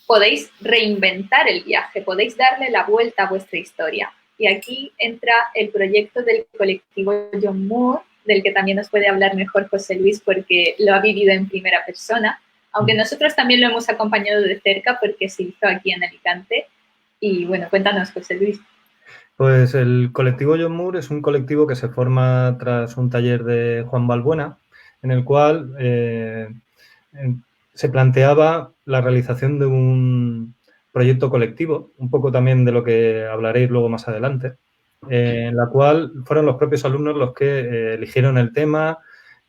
podéis reinventar el viaje, podéis darle la vuelta a vuestra historia. Y aquí entra el proyecto del colectivo John Moore, del que también nos puede hablar mejor José Luis porque lo ha vivido en primera persona, aunque nosotros también lo hemos acompañado de cerca porque se hizo aquí en Alicante. Y bueno, cuéntanos, José Luis. Pues el colectivo John Moore es un colectivo que se forma tras un taller de Juan Balbuena, en el cual se planteaba la realización de un proyecto colectivo, un poco también de lo que hablaréis luego más adelante, en la cual fueron los propios alumnos los que eligieron el tema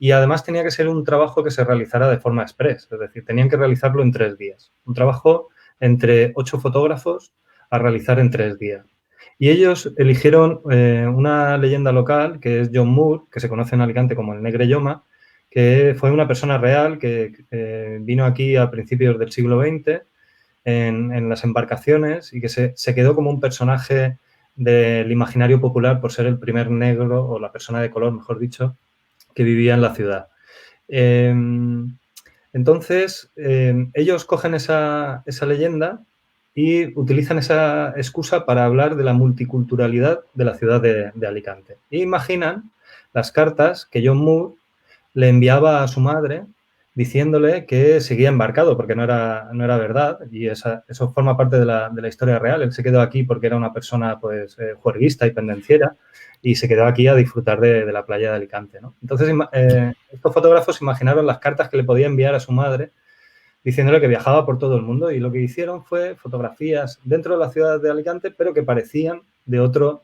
y además tenía que ser un trabajo que se realizara de forma express, es decir, tenían que realizarlo en 3 días. Un trabajo entre 8 fotógrafos a realizar en 3 días. Y ellos eligieron una leyenda local, que es John Moore, que se conoce en Alicante como el Negre Yoma, que fue una persona real que vino aquí a principios del siglo XX en las embarcaciones y que se quedó como un personaje del imaginario popular por ser el primer negro, o la persona de color, mejor dicho, que vivía en la ciudad. Entonces, ellos cogen esa leyenda y utilizan esa excusa para hablar de la multiculturalidad de la ciudad de Alicante. E imaginan las cartas que John Moore le enviaba a su madre diciéndole que seguía embarcado porque no era verdad, y eso forma parte de la historia real. Él se quedó aquí porque era una persona pues juerguista y pendenciera, y se quedó aquí a disfrutar de la playa de Alicante, ¿no? Entonces, estos fotógrafos imaginaron las cartas que le podía enviar a su madre diciéndole que viajaba por todo el mundo, y lo que hicieron fue fotografías dentro de la ciudad de Alicante, pero que parecían de otro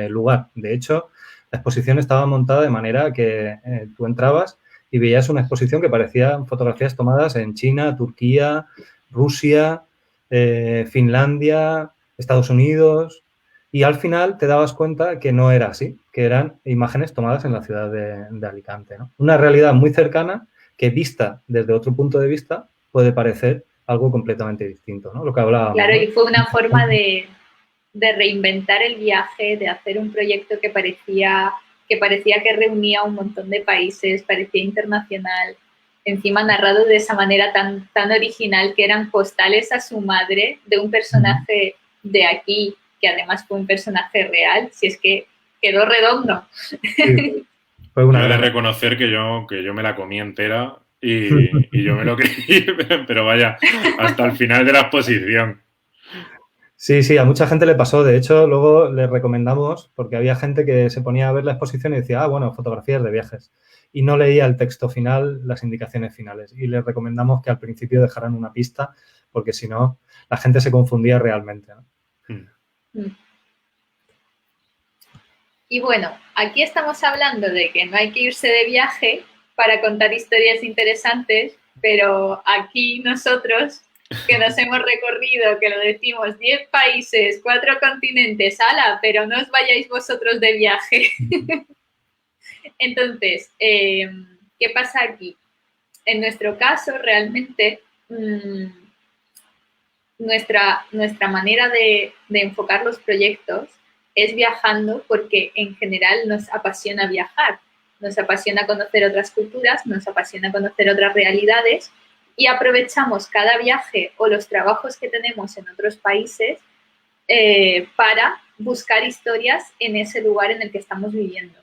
lugar. De hecho, la exposición estaba montada de manera que tú entrabas y veías una exposición que parecían fotografías tomadas en China, Turquía, Rusia, Finlandia, Estados Unidos, y al final te dabas cuenta que no era así, que eran imágenes tomadas en la ciudad de Alicante, ¿no? Una realidad muy cercana que, vista desde otro punto de vista, puede parecer algo completamente distinto, ¿no? Lo que hablábamos. Claro, ¿no? y fue una forma de reinventar el viaje, de hacer un proyecto que parecía que reunía un montón de países, parecía internacional, encima narrado de esa manera tan original, que eran postales a su madre de un personaje de aquí, que además fue un personaje real, si es que quedó redondo. Sí, fue una Yo he de gran... reconocer que yo me la comí entera y yo me lo creí, pero vaya, hasta el final de la exposición. Sí, a mucha gente le pasó. De hecho, luego le recomendamos, porque había gente que se ponía a ver la exposición y decía, bueno, fotografías de viajes, y no leía el texto final, las indicaciones finales. Y les recomendamos que al principio dejaran una pista, porque si no, la gente se confundía realmente, ¿no? Y bueno, aquí estamos hablando de que no hay que irse de viaje para contar historias interesantes, pero aquí nosotros, que nos hemos recorrido, que lo decimos, 10 países, 4 continentes, ala, pero no os vayáis vosotros de viaje. Entonces, ¿qué pasa aquí? En nuestro caso, realmente, nuestra manera de enfocar los proyectos es viajando, porque en general nos apasiona viajar, nos apasiona conocer otras culturas, nos apasiona conocer otras realidades, y aprovechamos cada viaje o los trabajos que tenemos en otros países para buscar historias en ese lugar en el que estamos viviendo.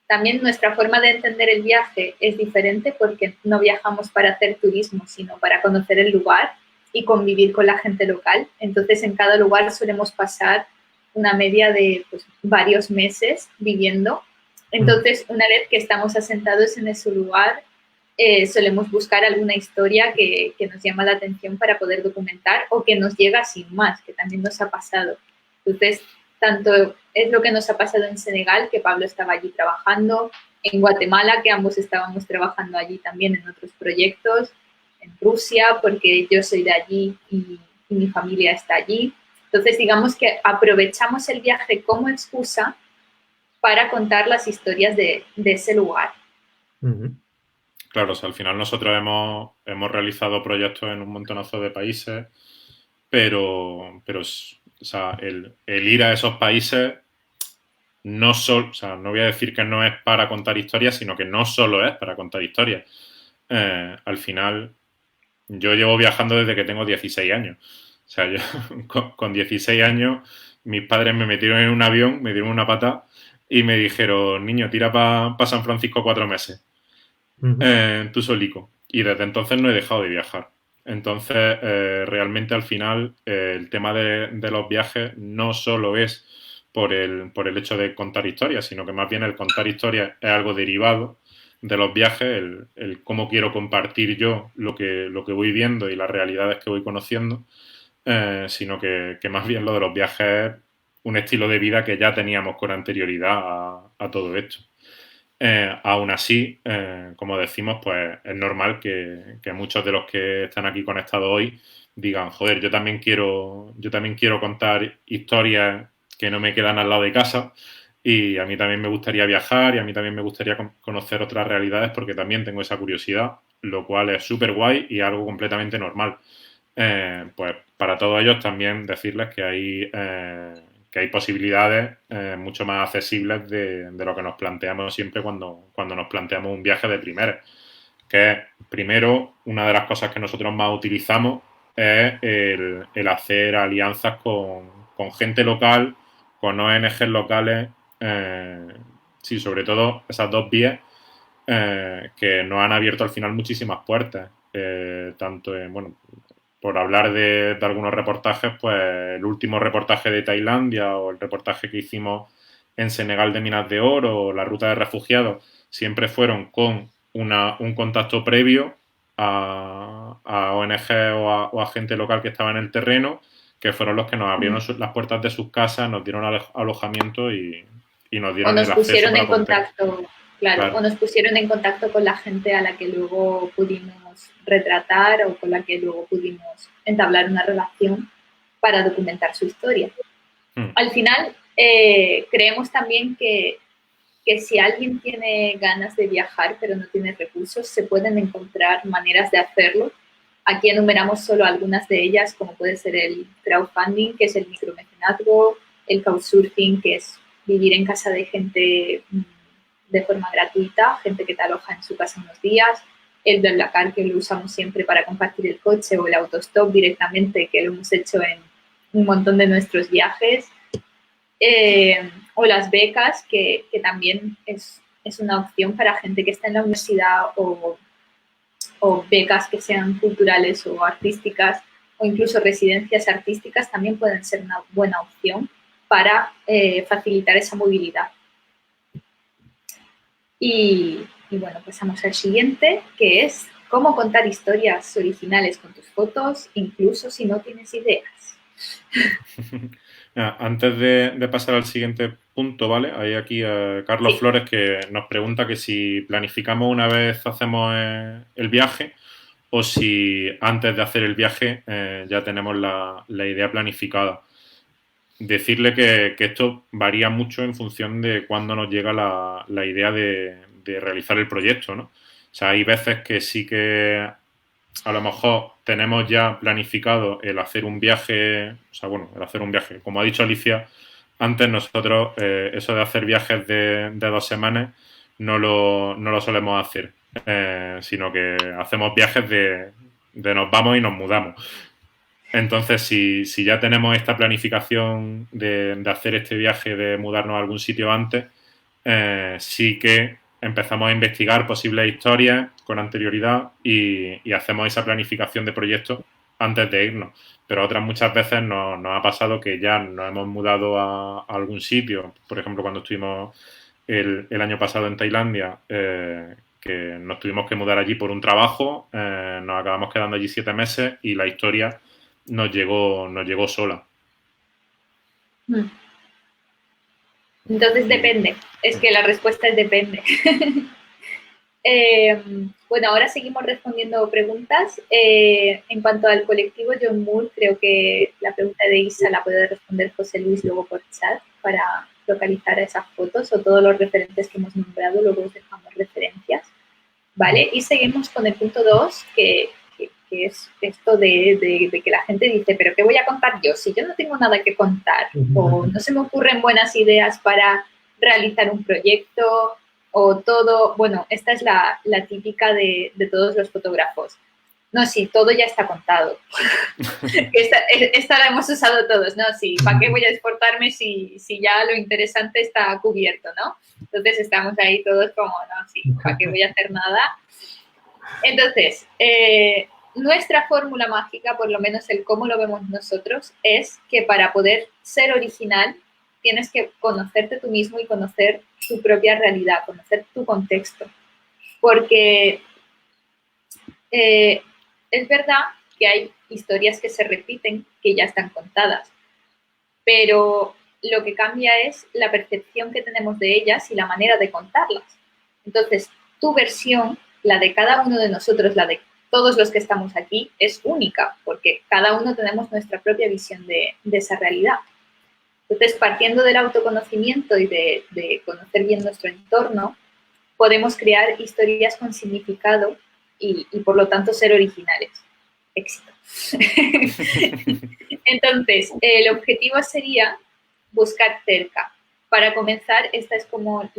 También nuestra forma de entender el viaje es diferente, porque no viajamos para hacer turismo, sino para conocer el lugar y convivir con la gente local. Entonces, en cada lugar solemos pasar una media de pues, varios meses viviendo. Entonces, una vez que estamos asentados en ese lugar, solemos buscar alguna historia que nos llama la atención para poder documentar, o que nos llega sin más, que también nos ha pasado. Entonces, tanto es lo que nos ha pasado en Senegal, que Pablo estaba allí trabajando, en Guatemala, que ambos estábamos trabajando allí también en otros proyectos, en Rusia, porque yo soy de allí y mi familia está allí. Entonces, digamos que aprovechamos el viaje como excusa para contar las historias de ese lugar. Claro, o sea, al final nosotros hemos realizado proyectos en un montonazo de países, pero o sea, el ir a esos países no solo, o sea, no voy a decir que no es para contar historias, sino que no solo es para contar historias. Al final, yo llevo viajando desde que tengo 16 años. O sea, yo con 16 años, mis padres me metieron en un avión, me dieron una pata y me dijeron, niño, tira para San Francisco 4 meses. Tú solico. Y desde entonces no he dejado de viajar. Entonces, realmente al final, el tema de los viajes no solo es por el hecho de contar historias, sino que más bien el contar historias es algo derivado de los viajes, el cómo quiero compartir yo lo que voy viendo y las realidades que voy conociendo, sino que más bien lo de los viajes es un estilo de vida que ya teníamos con anterioridad a todo esto. Aún así, como decimos, pues es normal que muchos de los que están aquí conectados hoy digan, joder, yo también quiero contar historias que no me quedan al lado de casa, y a mí también me gustaría viajar, y a mí también me gustaría conocer otras realidades, porque también tengo esa curiosidad, lo cual es súper guay y algo completamente normal. Pues para todos ellos también decirles que hay posibilidades mucho más accesibles de lo que nos planteamos siempre cuando nos planteamos un viaje de primeras. Que primero, una de las cosas que nosotros más utilizamos es el hacer alianzas con gente local, con ONGs locales, sí, sobre todo esas dos vías, que nos han abierto al final muchísimas puertas, tanto en, bueno, por hablar de algunos reportajes, pues el último reportaje de Tailandia o el reportaje que hicimos en Senegal de minas de oro o la ruta de refugiados, siempre fueron con un contacto previo a ONG o a gente local que estaba en el terreno, que fueron los que nos abrieron las puertas de sus casas, nos dieron alojamiento y nos dieron el acceso pusieron en para poder. contacto, claro, o nos pusieron en contacto con la gente a la que luego pudimos retratar o con la que luego pudimos entablar una relación para documentar su historia. Al final, creemos también que si alguien tiene ganas de viajar pero no tiene recursos, se pueden encontrar maneras de hacerlo. Aquí enumeramos solo algunas de ellas, como puede ser el crowdfunding, que es el micromecenazgo, el couchsurfing, que es vivir en casa de gente de forma gratuita, gente que te aloja en su casa unos días, el BlaBlaCar, que lo usamos siempre para compartir el coche, o el autostop directamente, que lo hemos hecho en un montón de nuestros viajes, o las becas, que también es una opción para gente que está en la universidad, o becas que sean culturales o artísticas, o incluso residencias artísticas también pueden ser una buena opción para facilitar esa movilidad. Y bueno, pasamos al siguiente, que es cómo contar historias originales con tus fotos, incluso si no tienes ideas. Antes de pasar al siguiente punto, ¿vale? Hay aquí Carlos Sí. Flores que nos pregunta que si planificamos una vez hacemos el viaje o si antes de hacer el viaje ya tenemos la idea planificada. Decirle que esto varía mucho en función de cuándo nos llega la idea de realizar el proyecto, ¿no? O sea, hay veces que sí que a lo mejor tenemos ya planificado el hacer un viaje, o sea, bueno, el hacer un viaje. Como ha dicho Alicia, antes nosotros eso de hacer viajes de 2 semanas no lo solemos hacer, sino que hacemos viajes de nos vamos y nos mudamos. Entonces, si ya tenemos esta planificación de hacer este viaje, de mudarnos a algún sitio antes, sí que empezamos a investigar posibles historias con anterioridad y hacemos esa planificación de proyectos antes de irnos. Pero otras muchas veces nos ha pasado que ya nos hemos mudado a algún sitio. Por ejemplo, cuando estuvimos el año pasado en Tailandia, que nos tuvimos que mudar allí por un trabajo, nos acabamos quedando allí 7 meses y la historia nos llegó sola. Entonces depende, es que la respuesta es depende. Bueno, ahora seguimos respondiendo preguntas. En cuanto al colectivo John Moore, creo que la pregunta de Isa la puede responder José Luis luego por chat para localizar esas fotos, o todos los referentes que hemos nombrado, luego os dejamos referencias. ¿Vale? Y seguimos con el punto 2, que es esto de que la gente dice, ¿pero qué voy a contar yo? Si yo no tengo nada que contar, o no se me ocurren buenas ideas para realizar un proyecto, o todo, bueno, esta es la típica de todos los fotógrafos. No, sí, todo ya está contado. esta la hemos usado todos, ¿no? Sí, ¿para qué voy a exportarme si ya lo interesante está cubierto, ¿no? Entonces estamos ahí todos como, no, sí, ¿para qué voy a hacer nada? Entonces, nuestra fórmula mágica, por lo menos el cómo lo vemos nosotros, es que para poder ser original tienes que conocerte tú mismo y conocer tu propia realidad, conocer tu contexto. Porque es verdad que hay historias que se repiten, que ya están contadas, pero lo que cambia es la percepción que tenemos de ellas y la manera de contarlas. Entonces, tu versión, la de cada uno de nosotros, la de todos los que estamos aquí, es única, porque cada uno tenemos nuestra propia visión de esa realidad. Entonces, partiendo del autoconocimiento y de conocer bien nuestro entorno, podemos crear historias con significado y por lo tanto ser originales. Éxito. Entonces, el objetivo sería buscar cerca. Para comenzar, esta es como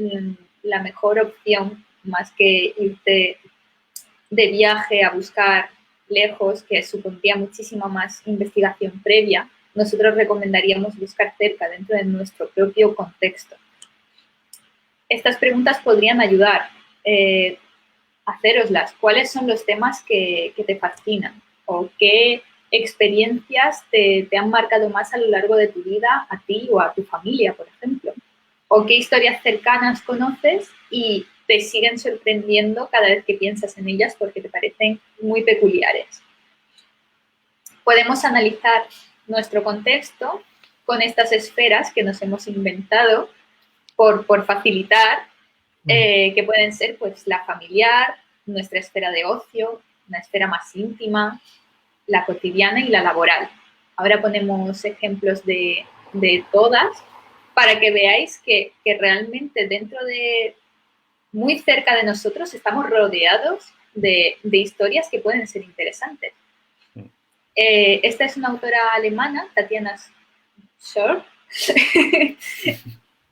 la mejor opción, más que irte de viaje a buscar lejos, que supondría muchísima más investigación previa. Nosotros recomendaríamos buscar cerca, dentro de nuestro propio contexto. Estas preguntas podrían ayudar. hacéroslas. ¿Cuáles son los temas que te fascinan? ¿O qué experiencias te han marcado más a lo largo de tu vida, a ti o a tu familia, por ejemplo? ¿O qué historias cercanas conoces y te siguen sorprendiendo cada vez que piensas en ellas porque te parecen muy peculiares? Podemos analizar nuestro contexto con estas esferas que nos hemos inventado por facilitar, que pueden ser pues la familiar, nuestra esfera de ocio, una esfera más íntima, la cotidiana y la laboral. Ahora ponemos ejemplos de todas para que veáis que realmente dentro de, muy cerca de nosotros, estamos rodeados de historias que pueden ser interesantes. Esta es una autora alemana, Tatiana Schorr,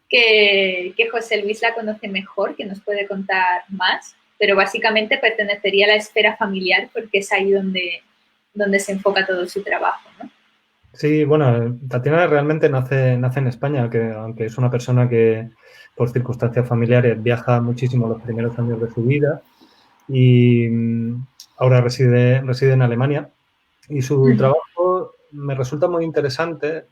que José Luis la conoce mejor, que nos puede contar más, pero básicamente pertenecería a la esfera familiar porque es ahí donde se enfoca todo su trabajo, ¿no? Sí, bueno, Tatiana realmente nace en España, que aunque es una persona que por circunstancias familiares viaja muchísimo los primeros años de su vida y ahora reside en Alemania. Y su trabajo me resulta muy interesante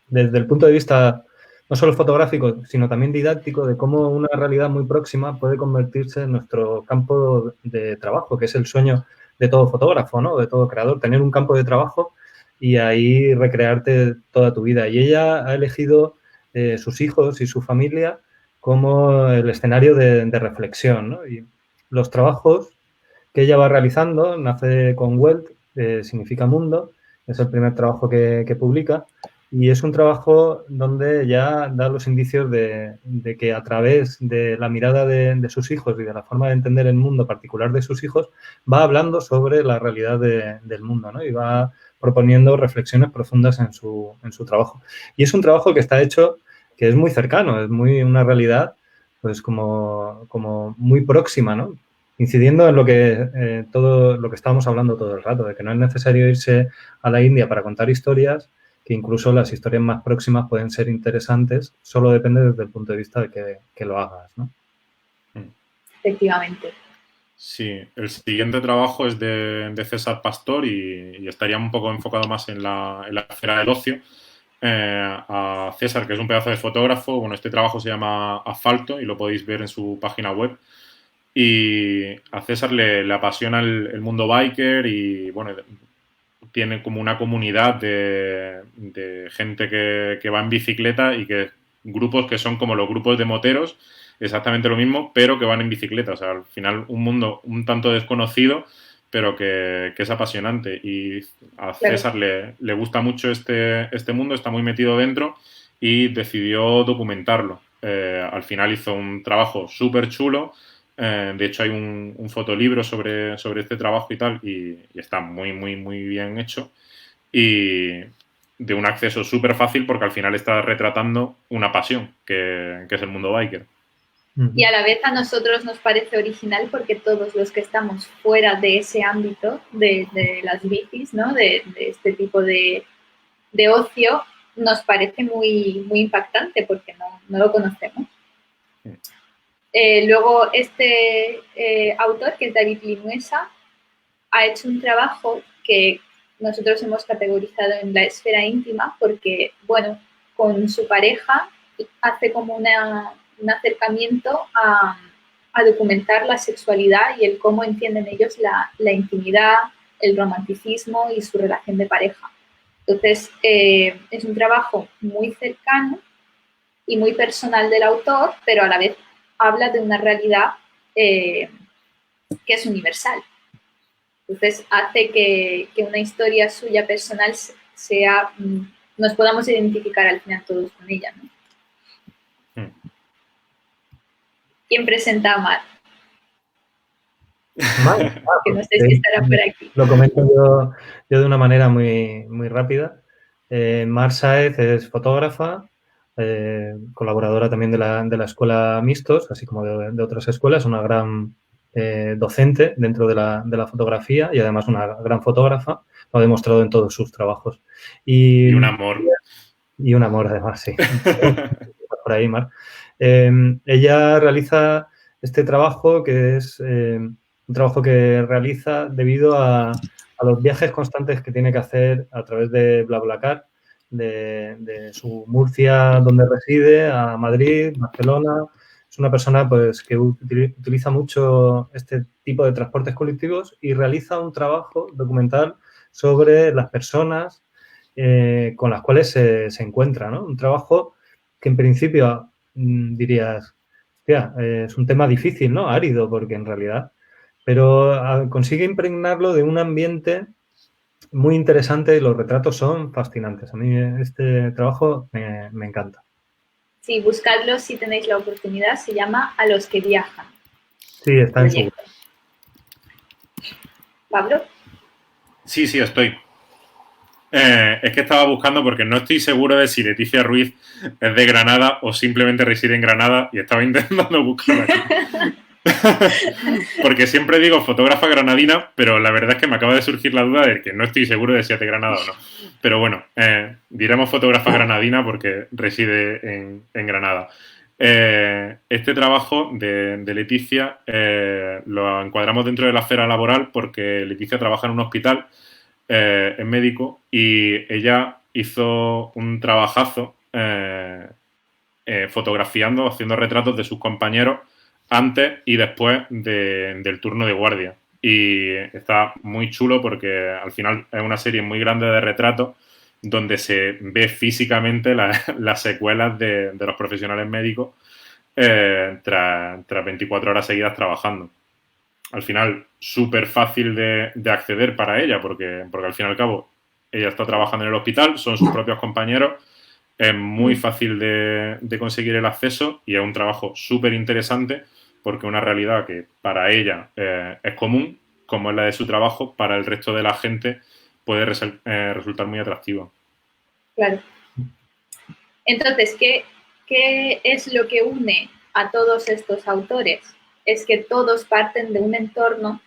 desde el punto de vista no solo fotográfico, sino también didáctico, de cómo una realidad muy próxima puede convertirse en nuestro campo de trabajo, que es el sueño de todo fotógrafo, ¿no? De todo creador, tener un campo de trabajo y ahí recrearte toda tu vida. Y ella ha elegido sus hijos y su familia como el escenario de reflexión, ¿no? Y los trabajos que ella va realizando, nace con Welt, significa mundo, es el primer trabajo que publica, y es un trabajo donde ya da los indicios de que a través de la mirada de sus hijos y de la forma de entender el mundo particular de sus hijos, va hablando sobre la realidad del mundo, ¿no? Y va proponiendo reflexiones profundas en su trabajo. Y es un trabajo que está hecho, que es muy cercano, es muy una realidad pues como muy próxima, ¿no? Incidiendo en todo lo que estábamos hablando todo el rato, de que no es necesario irse a la India para contar historias, que incluso las historias más próximas pueden ser interesantes, solo depende desde el punto de vista de que lo hagas, ¿no? Efectivamente. Sí, el siguiente trabajo es de César Pastor y estaría un poco enfocado más en la esfera del ocio. A César, que es un pedazo de fotógrafo, bueno, este trabajo se llama Asfalto y lo podéis ver en su página web. Y a César le apasiona el mundo biker y, bueno, tiene como una comunidad de gente que va en bicicleta y que grupos que son como los grupos de moteros, exactamente lo mismo, pero que van en bicicleta. O sea, al final un mundo un tanto desconocido, pero que es apasionante. Y a César le gusta mucho este mundo, está muy metido dentro y decidió documentarlo. Al final hizo un trabajo súper chulo. De hecho, hay un fotolibro sobre este trabajo y tal, y está muy, muy, muy bien hecho. Y de un acceso súper fácil porque al final está retratando una pasión, que es el mundo biker. Y a la vez a nosotros nos parece original porque todos los que estamos fuera de ese ámbito de las bicis, ¿no? de este tipo de ocio, nos parece muy, muy impactante porque no lo conocemos. Luego, este autor, que es David Linuesa, ha hecho un trabajo que nosotros hemos categorizado en la esfera íntima porque, bueno, con su pareja hace como un acercamiento a documentar la sexualidad y el cómo entienden ellos la intimidad, el romanticismo y su relación de pareja. Entonces, es un trabajo muy cercano y muy personal del autor, pero a la vez habla de una realidad que es universal. Entonces, hace que una historia suya personal nos podamos identificar al final todos con ella, ¿no? ¿Quién presenta a Mar? Que no sé si estará por aquí. Lo comento yo de una manera muy, muy rápida. Mar Sáez es fotógrafa, colaboradora también de la escuela Mistos, así como de otras escuelas, una gran docente dentro de la fotografía y además una gran fotógrafa. Lo ha demostrado en todos sus trabajos. Y un amor. Y un amor, además, sí. Por ahí, Mar. Ella realiza este trabajo que es un trabajo que realiza debido a los viajes constantes que tiene que hacer a través de BlaBlaCar, de su Murcia, donde reside, a Madrid, Barcelona. Es una persona pues, que utiliza mucho este tipo de transportes colectivos y realiza un trabajo documental sobre las personas con las cuales se encuentra, ¿no? Un trabajo que en principio dirías, hostia, es un tema difícil, ¿no? Árido, porque en realidad, pero consigue impregnarlo de un ambiente muy interesante y los retratos son fascinantes. A mí este trabajo me encanta. Sí, buscadlo si tenéis la oportunidad. Se llama A los que viajan. Sí, está en su web. ¿Pablo? Sí, estoy. Es que estaba buscando porque no estoy seguro de si Leticia Ruiz es de Granada o simplemente reside en Granada y estaba intentando buscarla aquí. Porque siempre digo fotógrafa granadina, pero la verdad es que me acaba de surgir la duda de que no estoy seguro de si es de Granada o no. Pero bueno, diremos fotógrafa granadina porque reside en Granada. Este trabajo de Leticia lo encuadramos dentro de la esfera laboral porque Leticia trabaja en un hospital, es médico, y ella hizo un trabajazo fotografiando, haciendo retratos de sus compañeros antes y después del turno de guardia. Y está muy chulo porque al final es una serie muy grande de retratos donde se ve físicamente las secuelas de los profesionales médicos tras 24 horas seguidas trabajando. Al final, súper fácil de acceder para ella porque al fin y al cabo ella está trabajando en el hospital, son sus propios compañeros, es muy fácil de conseguir el acceso y es un trabajo súper interesante porque una realidad que para ella es común, como es la de su trabajo, para el resto de la gente puede resultar muy atractivo. Claro. Entonces, ¿qué es lo que une a todos estos autores? Es que todos parten de un entorno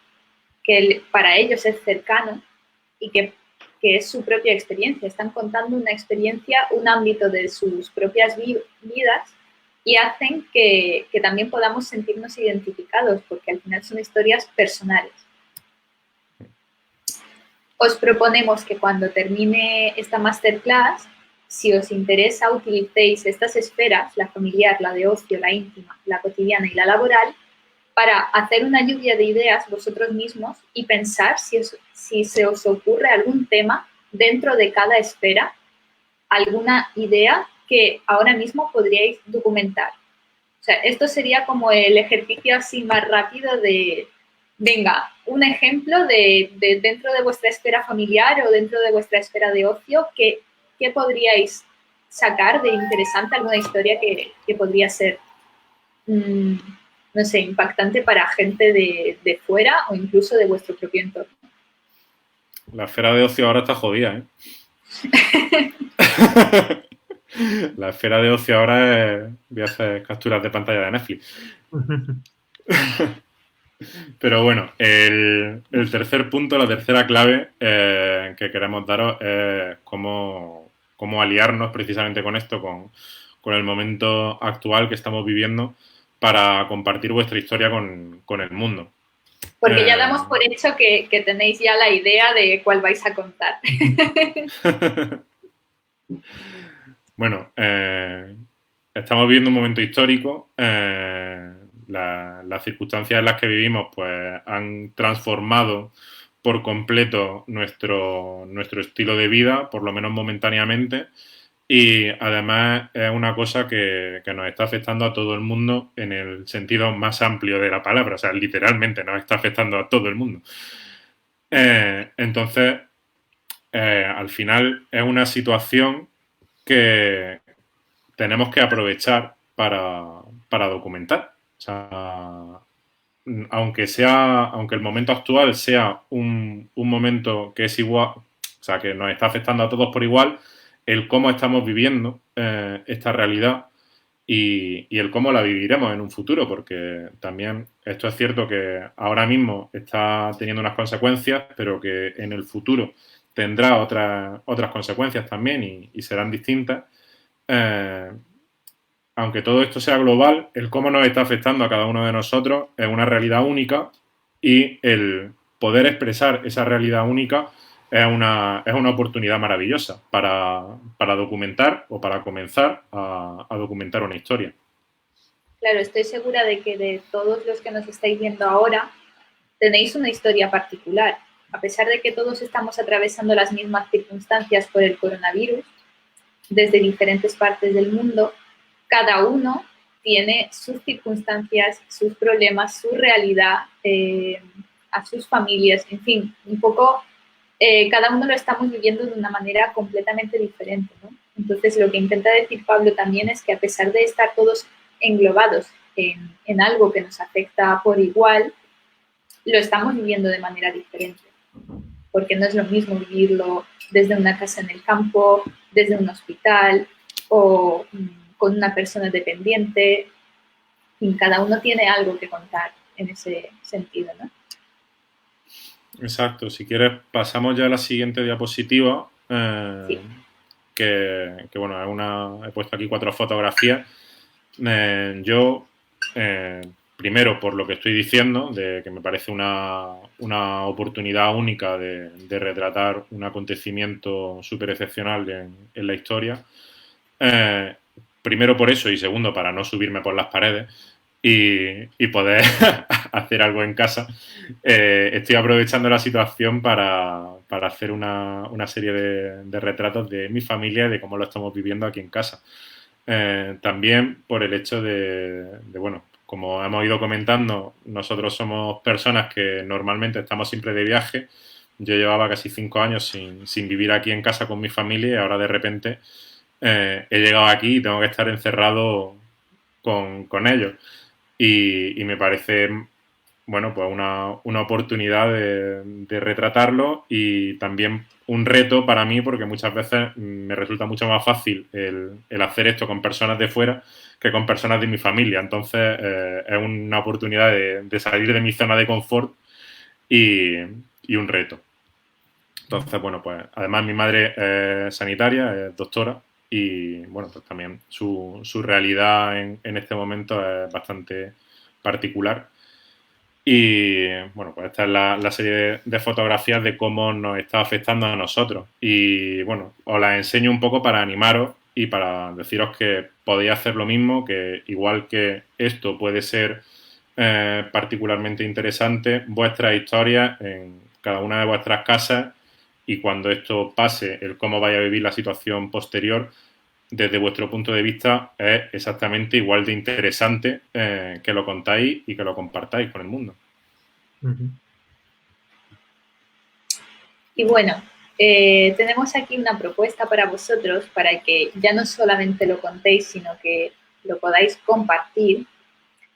que para ellos es cercano y que es su propia experiencia. Están contando una experiencia, un ámbito de sus propias vidas y hacen que también podamos sentirnos identificados, porque al final son historias personales. Os proponemos que cuando termine esta masterclass, si os interesa, utilicéis estas esferas, la familiar, la de ocio, la íntima, la cotidiana y la laboral, para hacer una lluvia de ideas vosotros mismos y pensar si se os ocurre algún tema dentro de cada esfera, alguna idea que ahora mismo podríais documentar. O sea, esto sería como el ejercicio así más rápido de, venga, un ejemplo de dentro de vuestra esfera familiar o dentro de vuestra esfera de ocio, ¿qué podríais sacar de interesante, alguna historia que podría ser no sé, impactante para gente de fuera o incluso de vuestro propio entorno? La esfera de ocio ahora está jodida, ¿eh? La esfera de ocio ahora es... Voy a hacer capturas de pantalla de Netflix. Pero bueno, el tercer punto, la tercera clave que queremos daros es cómo aliarnos precisamente con esto, con el momento actual que estamos viviendo para compartir vuestra historia con el mundo. Porque ya damos por hecho que tenéis ya la idea de cuál vais a contar. Bueno, estamos viviendo un momento histórico. Las circunstancias en las que vivimos pues han transformado por completo nuestro estilo de vida, por lo menos momentáneamente, y además es una cosa que nos está afectando a todo el mundo en el sentido más amplio de la palabra, o sea, literalmente nos está afectando a todo el mundo. Entonces, al final es una situación que tenemos que aprovechar para documentar. O sea, aunque el momento actual sea un momento que es igual, o sea, que nos está afectando a todos por igual, el cómo estamos viviendo esta realidad y el cómo la viviremos en un futuro, porque también esto es cierto que ahora mismo está teniendo unas consecuencias, pero que en el futuro tendrá otras consecuencias también y serán distintas. aunque todo esto sea global, el cómo nos está afectando a cada uno de nosotros es una realidad única y el poder expresar esa realidad única es una oportunidad maravillosa para documentar o para comenzar a documentar una historia. Claro, estoy segura de que de todos los que nos estáis viendo ahora, tenéis una historia particular. A pesar de que todos estamos atravesando las mismas circunstancias por el coronavirus, desde diferentes partes del mundo, cada uno tiene sus circunstancias, sus problemas, su realidad, a sus familias, en fin, un poco cada uno lo estamos viviendo de una manera completamente diferente, ¿no? Entonces, lo que intenta decir Pablo también es que a pesar de estar todos englobados en algo que nos afecta por igual, lo estamos viviendo de manera diferente, porque no es lo mismo vivirlo desde una casa en el campo, desde un hospital o con una persona dependiente. Y cada uno tiene algo que contar en ese sentido, ¿no? Exacto. Si quieres, pasamos ya a la siguiente diapositiva, Sí. que bueno, he puesto aquí 4 fotografías. Yo, primero, por lo que estoy diciendo, de que me parece una oportunidad única de retratar un acontecimiento súper excepcional en la historia. Primero por eso y segundo para no subirme por las paredes y poder hacer algo en casa. Estoy aprovechando la situación para hacer una serie de retratos de mi familia y de cómo lo estamos viviendo aquí en casa. También por el hecho bueno, como hemos ido comentando, nosotros somos personas que normalmente estamos siempre de viaje. Yo llevaba casi 5 años sin vivir aquí en casa con mi familia y ahora de repente he llegado aquí y tengo que estar encerrado con ellos. Y me parece, bueno, pues una oportunidad de retratarlo y también un reto para mí porque muchas veces me resulta mucho más fácil el hacer esto con personas de fuera que con personas de mi familia. Entonces es una oportunidad de salir de mi zona de confort y un reto. Entonces, bueno, pues además mi madre es sanitaria, es doctora y, bueno, pues también su realidad en este momento es bastante particular. Y, bueno, pues esta es la serie de fotografías de cómo nos está afectando a nosotros. Y, bueno, os las enseño un poco para animaros y para deciros que podéis hacer lo mismo, que igual que esto puede ser particularmente interesante, vuestras historias en cada una de vuestras casas y cuando esto pase, el cómo vaya a vivir la situación posterior, desde vuestro punto de vista es exactamente igual de interesante que lo contáis y que lo compartáis con el mundo. Y bueno, tenemos aquí una propuesta para vosotros para que ya no solamente lo contéis, sino que lo podáis compartir.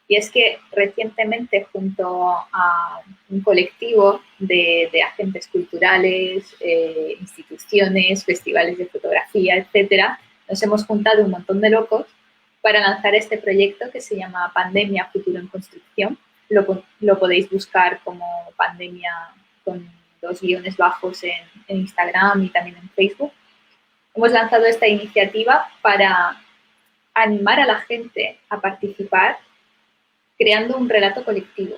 Y es que recientemente, junto a un colectivo de agentes culturales, instituciones, festivales de fotografía, etcétera, nos hemos juntado un montón de locos para lanzar este proyecto que se llama Pandemia Futuro en Construcción. Lo podéis buscar como Pandemia con 2 guiones bajos en Instagram y también en Facebook. Hemos lanzado esta iniciativa para animar a la gente a participar creando un relato colectivo.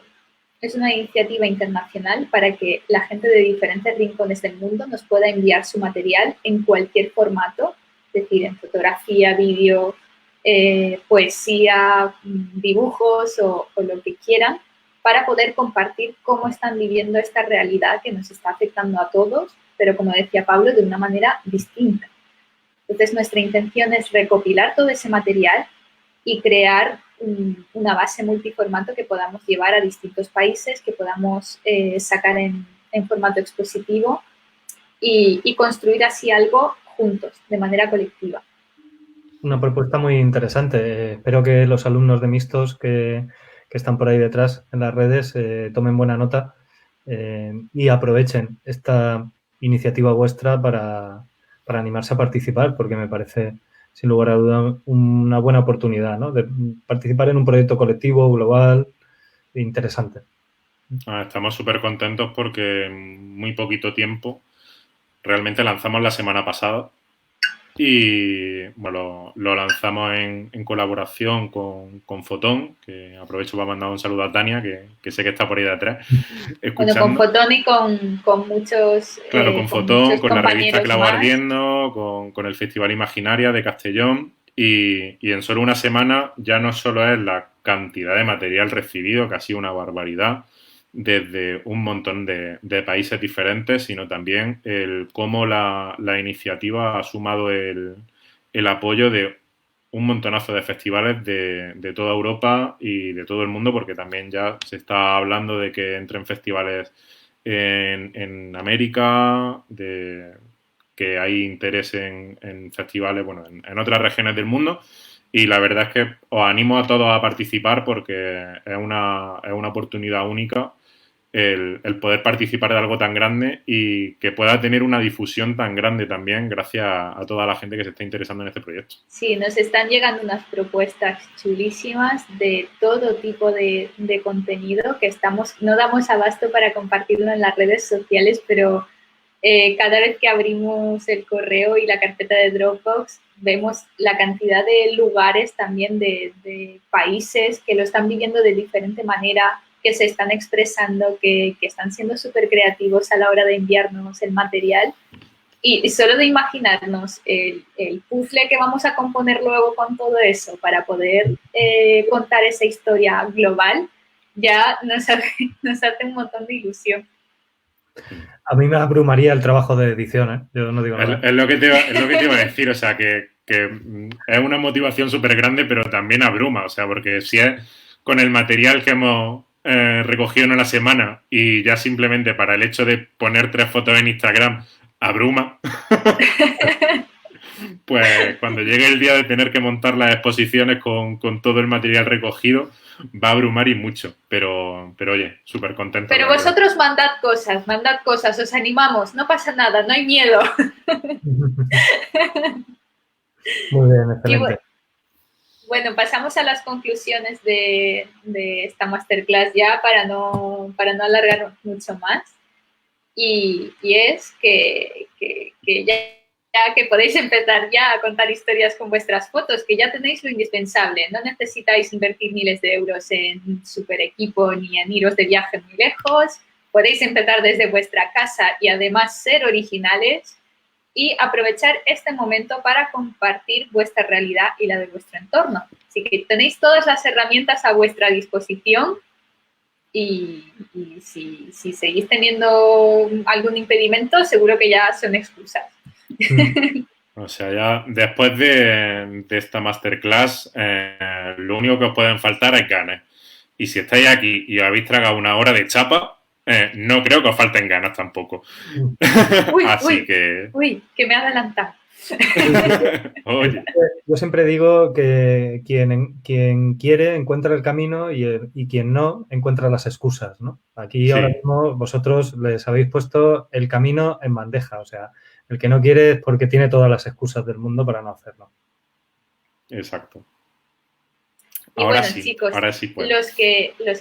Es una iniciativa internacional para que la gente de diferentes rincones del mundo nos pueda enviar su material en cualquier formato, es decir, en fotografía, vídeo, poesía, dibujos o lo que quieran, para poder compartir cómo están viviendo esta realidad que nos está afectando a todos, pero como decía Pablo, de una manera distinta. Entonces, nuestra intención es recopilar todo ese material y crear una base multiformato que podamos llevar a distintos países, que podamos sacar en formato expositivo y construir así algo juntos, de manera colectiva. Una propuesta muy interesante. Espero que los alumnos de mixtos que están por ahí detrás en las redes tomen buena nota y aprovechen esta iniciativa vuestra para animarse a participar, porque me parece, sin lugar a duda, una buena oportunidad, ¿no? De participar en un proyecto colectivo, global, interesante. Estamos súper contentos porque en muy poquito tiempo, realmente lanzamos la semana pasada Y bueno, lo lanzamos en colaboración con Fotón, que aprovecho para mandar un saludo a Tania, que sé que está por ahí detrás, Bueno, escuchando. con Fotón y con muchos, Claro, con con Fotón, muchos con la revista compañeros Clavo más. Ardiendo, con el Festival Imaginaria de Castellón y en solo una semana ya no solo es la cantidad de material recibido, que ha sido una barbaridad, desde un montón de países diferentes, sino también el cómo la iniciativa ha sumado el apoyo de un montonazo de festivales de toda Europa y de todo el mundo, porque también ya se está hablando de que entren festivales en América, que hay interés en festivales, bueno, en otras regiones del mundo. Y la verdad es que os animo a todos a participar porque es una oportunidad única el poder participar de algo tan grande y que pueda tener una difusión tan grande también gracias a toda la gente que se está interesando en este proyecto. Sí, nos están llegando unas propuestas chulísimas de todo tipo de contenido que no damos abasto para compartirlo en las redes sociales, pero cada vez que abrimos el correo y la carpeta de Dropbox, vemos la cantidad de lugares también de países que lo están viviendo de diferente manera, que se están expresando, que están siendo súper creativos a la hora de enviarnos el material. Y solo de imaginarnos el puzzle que vamos a componer luego con todo eso para poder contar esa historia global, ya nos hace un montón de ilusión. A mí me abrumaría el trabajo de edición, ¿eh? Yo no digo nada. Es lo que te iba a decir, o sea, que es una motivación súper grande, pero también abruma, o sea, porque si es con el material que hemos recogido en una semana y ya simplemente para el hecho de poner 3 fotos en Instagram abruma, pues cuando llegue el día de tener que montar las exposiciones con todo el material recogido, va a abrumar y mucho, pero oye, súper contento. Pero vosotros mandad cosas, os animamos, no pasa nada, no hay miedo. Muy bien, excelente. Bueno, pasamos a las conclusiones de esta masterclass ya para no alargar mucho más. Y es que ya que podéis empezar ya a contar historias con vuestras fotos, que ya tenéis lo indispensable. No necesitáis invertir miles de euros en super equipo ni en iros de viaje muy lejos. Podéis empezar desde vuestra casa y además ser originales y aprovechar este momento para compartir vuestra realidad y la de vuestro entorno. Así que tenéis todas las herramientas a vuestra disposición y si seguís teniendo algún impedimento, seguro que ya son excusas. O sea, ya después de esta masterclass, lo único que os pueden faltar es ganas. Y si estáis aquí y os habéis tragado una hora de chapa, no creo que os falten ganas tampoco. Así que me he adelantado. Oye. Yo siempre digo que quien quiere encuentra el camino y quien no encuentra las excusas, ¿no? Aquí ahora mismo vosotros les habéis puesto el camino en bandeja, o sea, el que no quiere es porque tiene todas las excusas del mundo para no hacerlo. Exacto. Y ahora bueno, sí, chicos, ahora sí los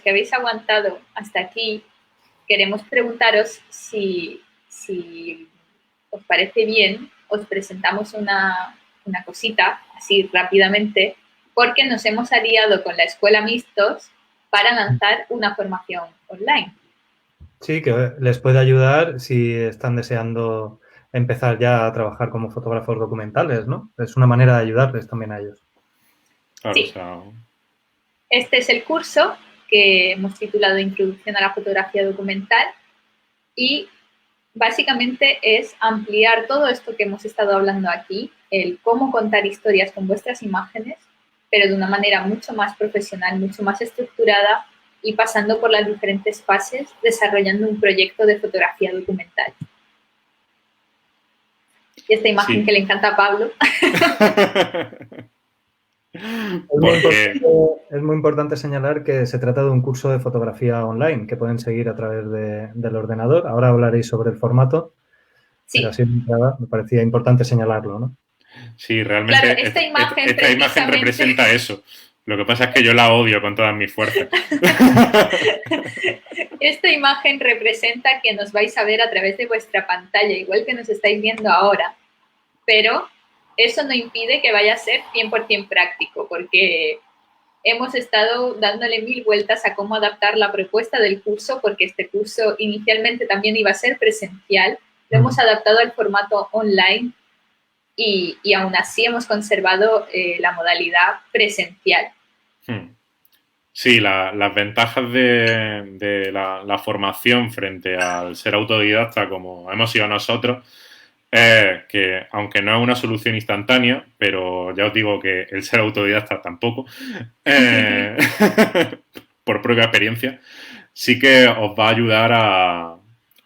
que habéis aguantado hasta aquí, queremos preguntaros si os parece bien, os presentamos una cosita así rápidamente, porque nos hemos aliado con la Escuela Mistos para lanzar una formación online. Sí, que les puede ayudar si están deseando empezar ya a trabajar como fotógrafos documentales, ¿no? Es una manera de ayudarles también a ellos. Claro, sí. O sea... Este es el curso que hemos titulado Introducción a la fotografía documental y básicamente es ampliar todo esto que hemos estado hablando aquí, el cómo contar historias con vuestras imágenes, pero de una manera mucho más profesional, mucho más estructurada y pasando por las diferentes fases, desarrollando un proyecto de fotografía documental. Y esta imagen que le encanta a Pablo. Es muy importante señalar que se trata de un curso de fotografía online que pueden seguir a través del ordenador. Ahora hablaréis sobre el formato, pero así me parecía importante señalarlo, ¿no? Sí, realmente claro, esta imagen representa eso. Lo que pasa es que yo la odio con todas mis fuerzas. Esta imagen representa que nos vais a ver a través de vuestra pantalla, igual que nos estáis viendo ahora, pero eso no impide que vaya a ser 100% práctico, porque hemos estado dándole 1000 vueltas a cómo adaptar la propuesta del curso, porque este curso inicialmente también iba a ser presencial, lo hemos adaptado al formato online y aún así hemos conservado la modalidad presencial. Sí, las ventajas de la formación frente al ser autodidacta, como hemos sido nosotros, es que, aunque no es una solución instantánea, pero ya os digo que el ser autodidacta tampoco, por propia experiencia, sí que os va a ayudar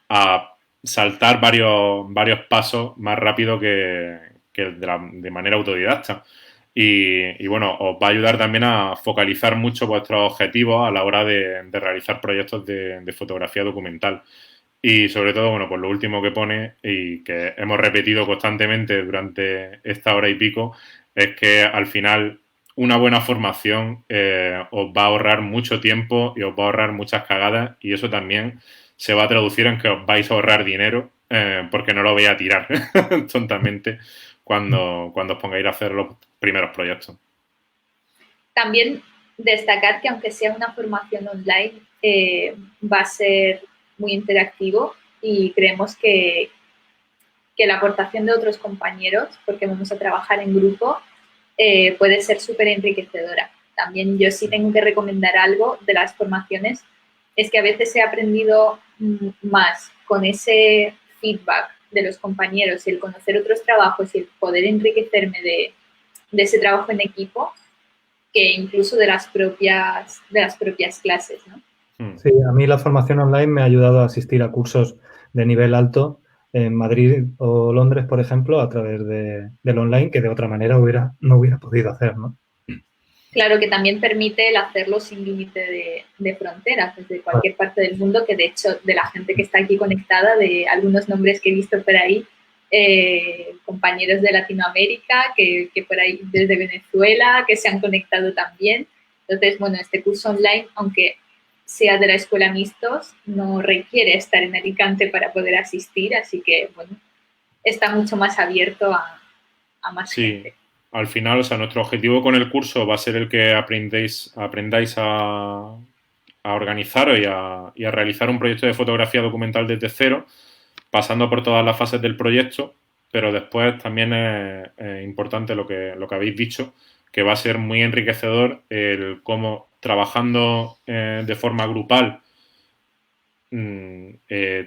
a saltar varios pasos más rápido que de manera autodidacta. Y bueno, os va a ayudar también a focalizar mucho vuestros objetivos a la hora de realizar proyectos de fotografía documental. Y sobre todo, bueno, pues lo último que pone y que hemos repetido constantemente durante esta hora y pico es que al final una buena formación os va a ahorrar mucho tiempo y os va a ahorrar muchas cagadas, y eso también se va a traducir en que os vais a ahorrar dinero porque no lo vais a tirar tontamente cuando os pongáis a hacer los primeros proyectos. También destacar que aunque sea una formación online, va a ser muy interactivo, y creemos que la aportación de otros compañeros, porque vamos a trabajar en grupo, puede ser súper enriquecedora. También yo sí tengo que recomendar algo de las formaciones, es que a veces he aprendido más con ese feedback de los compañeros y el conocer otros trabajos y el poder enriquecerme de ese trabajo en equipo, que incluso de las propias clases, ¿no? Sí, a mí la formación online me ha ayudado a asistir a cursos de nivel alto en Madrid o Londres, por ejemplo, a través del online, que de otra manera no hubiera podido hacer, ¿no? Claro que también permite el hacerlo sin límite de fronteras, desde cualquier parte del mundo, que de hecho de la gente que está aquí conectada, de algunos nombres que he visto por ahí, compañeros de Latinoamérica, que por ahí desde Venezuela, que se han conectado también. Entonces, bueno, este curso online, aunque sea de la Escuela Mistos, no requiere estar en Alicante para poder asistir, así que, bueno, está mucho más abierto a más gente. Al final, o sea, nuestro objetivo con el curso va a ser el que aprendáis a organizaros y a realizar un proyecto de fotografía documental desde cero, pasando por todas las fases del proyecto, pero después también es importante lo que habéis dicho, que va a ser muy enriquecedor el cómo, trabajando de forma grupal,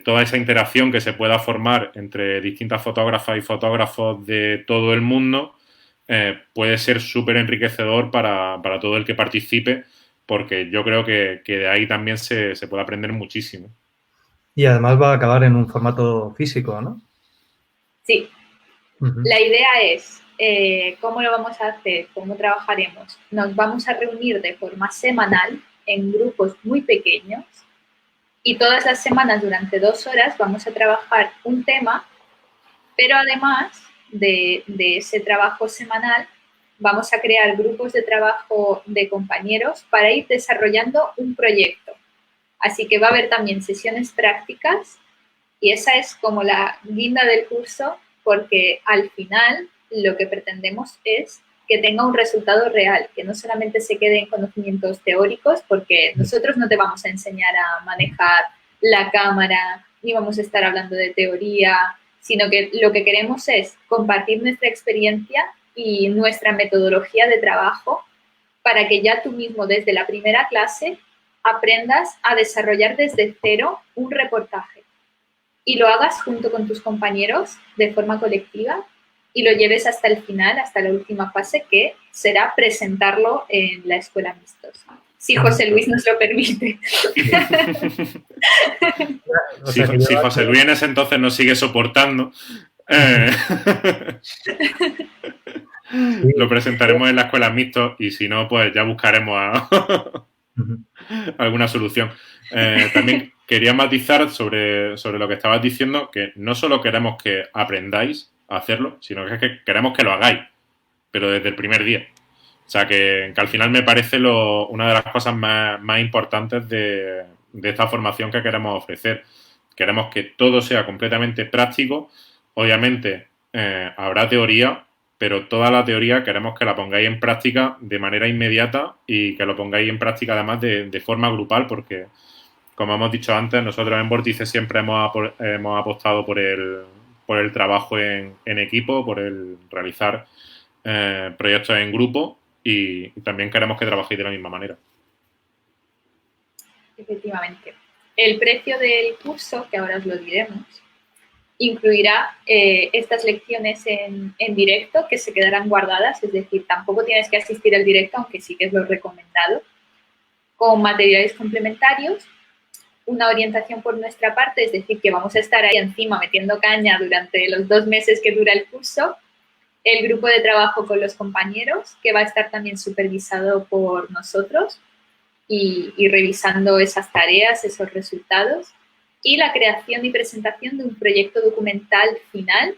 toda esa interacción que se pueda formar entre distintas fotógrafas y fotógrafos de todo el mundo puede ser súper enriquecedor para todo el que participe, porque yo creo que de ahí también se puede aprender muchísimo. Y además va a acabar en un formato físico, ¿no? Sí. La idea es, ¿cómo lo vamos a hacer? ¿Cómo trabajaremos? Nos vamos a reunir de forma semanal en grupos muy pequeños, y todas las semanas durante 2 horas vamos a trabajar un tema, pero además de ese trabajo semanal vamos a crear grupos de trabajo de compañeros para ir desarrollando un proyecto. Así que va a haber también sesiones prácticas, y esa es como la guinda del curso, porque al final lo que pretendemos es que tenga un resultado real, que no solamente se quede en conocimientos teóricos, porque nosotros no te vamos a enseñar a manejar la cámara, ni vamos a estar hablando de teoría, sino que lo que queremos es compartir nuestra experiencia y nuestra metodología de trabajo para que ya tú mismo desde la primera clase aprendas a desarrollar desde cero un reportaje y lo hagas junto con tus compañeros de forma colectiva y lo lleves hasta el final, hasta la última fase, que será presentarlo en la Escuela Mistos. Si José Luis nos lo permite. Si José Luis en ese entonces nos sigue soportando, lo presentaremos en la Escuela Mistos, y si no, pues ya buscaremos alguna solución. También quería matizar sobre lo que estabas diciendo, que no solo queremos que aprendáis a hacerlo, sino que queremos que lo hagáis, pero desde el primer día. O sea, que al final me parece una de las cosas más importantes de esta formación que queremos ofrecer. Queremos que todo sea completamente práctico. Obviamente habrá teoría, pero toda la teoría queremos que la pongáis en práctica de manera inmediata y que lo pongáis en práctica además de forma grupal, porque, como hemos dicho antes, nosotros en Vórtice siempre hemos apostado por el trabajo en equipo, por el realizar proyectos en grupo y también queremos que trabajéis de la misma manera. Efectivamente. El precio del curso, que ahora os lo diremos, incluirá estas lecciones en directo que se quedarán guardadas, es decir, tampoco tienes que asistir al directo, aunque sí que es lo recomendado, con materiales complementarios, una orientación por nuestra parte, es decir, que vamos a estar ahí encima metiendo caña durante los 2 meses que dura el curso, el grupo de trabajo con los compañeros, que va a estar también supervisado por nosotros y revisando esas tareas, esos resultados, y la creación y presentación de un proyecto documental final,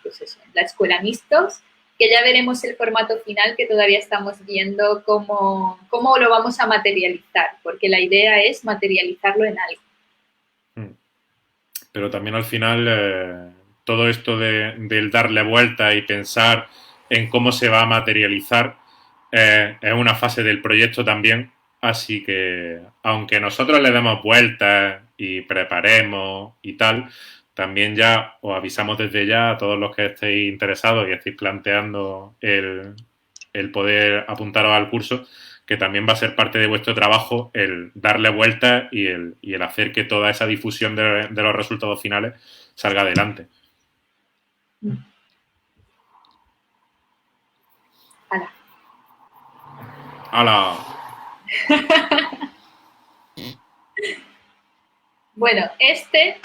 pues eso, en la Escuela Mistos, que ya veremos el formato final, que todavía estamos viendo cómo lo vamos a materializar, porque la idea es materializarlo en algo. Pero también al final todo esto del darle vuelta y pensar en cómo se va a materializar es una fase del proyecto también, así que aunque nosotros le demos vueltas y preparemos y tal, también ya os avisamos desde ya a todos los que estéis interesados y estéis planteando el poder apuntaros al curso, que también va a ser parte de vuestro trabajo el darle vueltas y el hacer que toda esa difusión de los resultados finales salga adelante. ¡Hala! ¡Hala! Bueno, este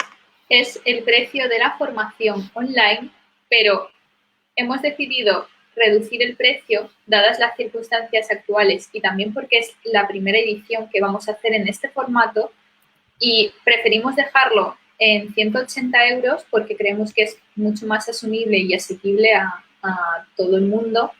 es el precio de la formación online, pero hemos decidido reducir el precio dadas las circunstancias actuales y también porque es la primera edición que vamos a hacer en este formato y preferimos dejarlo en 180 euros porque creemos que es mucho más asumible y asequible a todo el mundo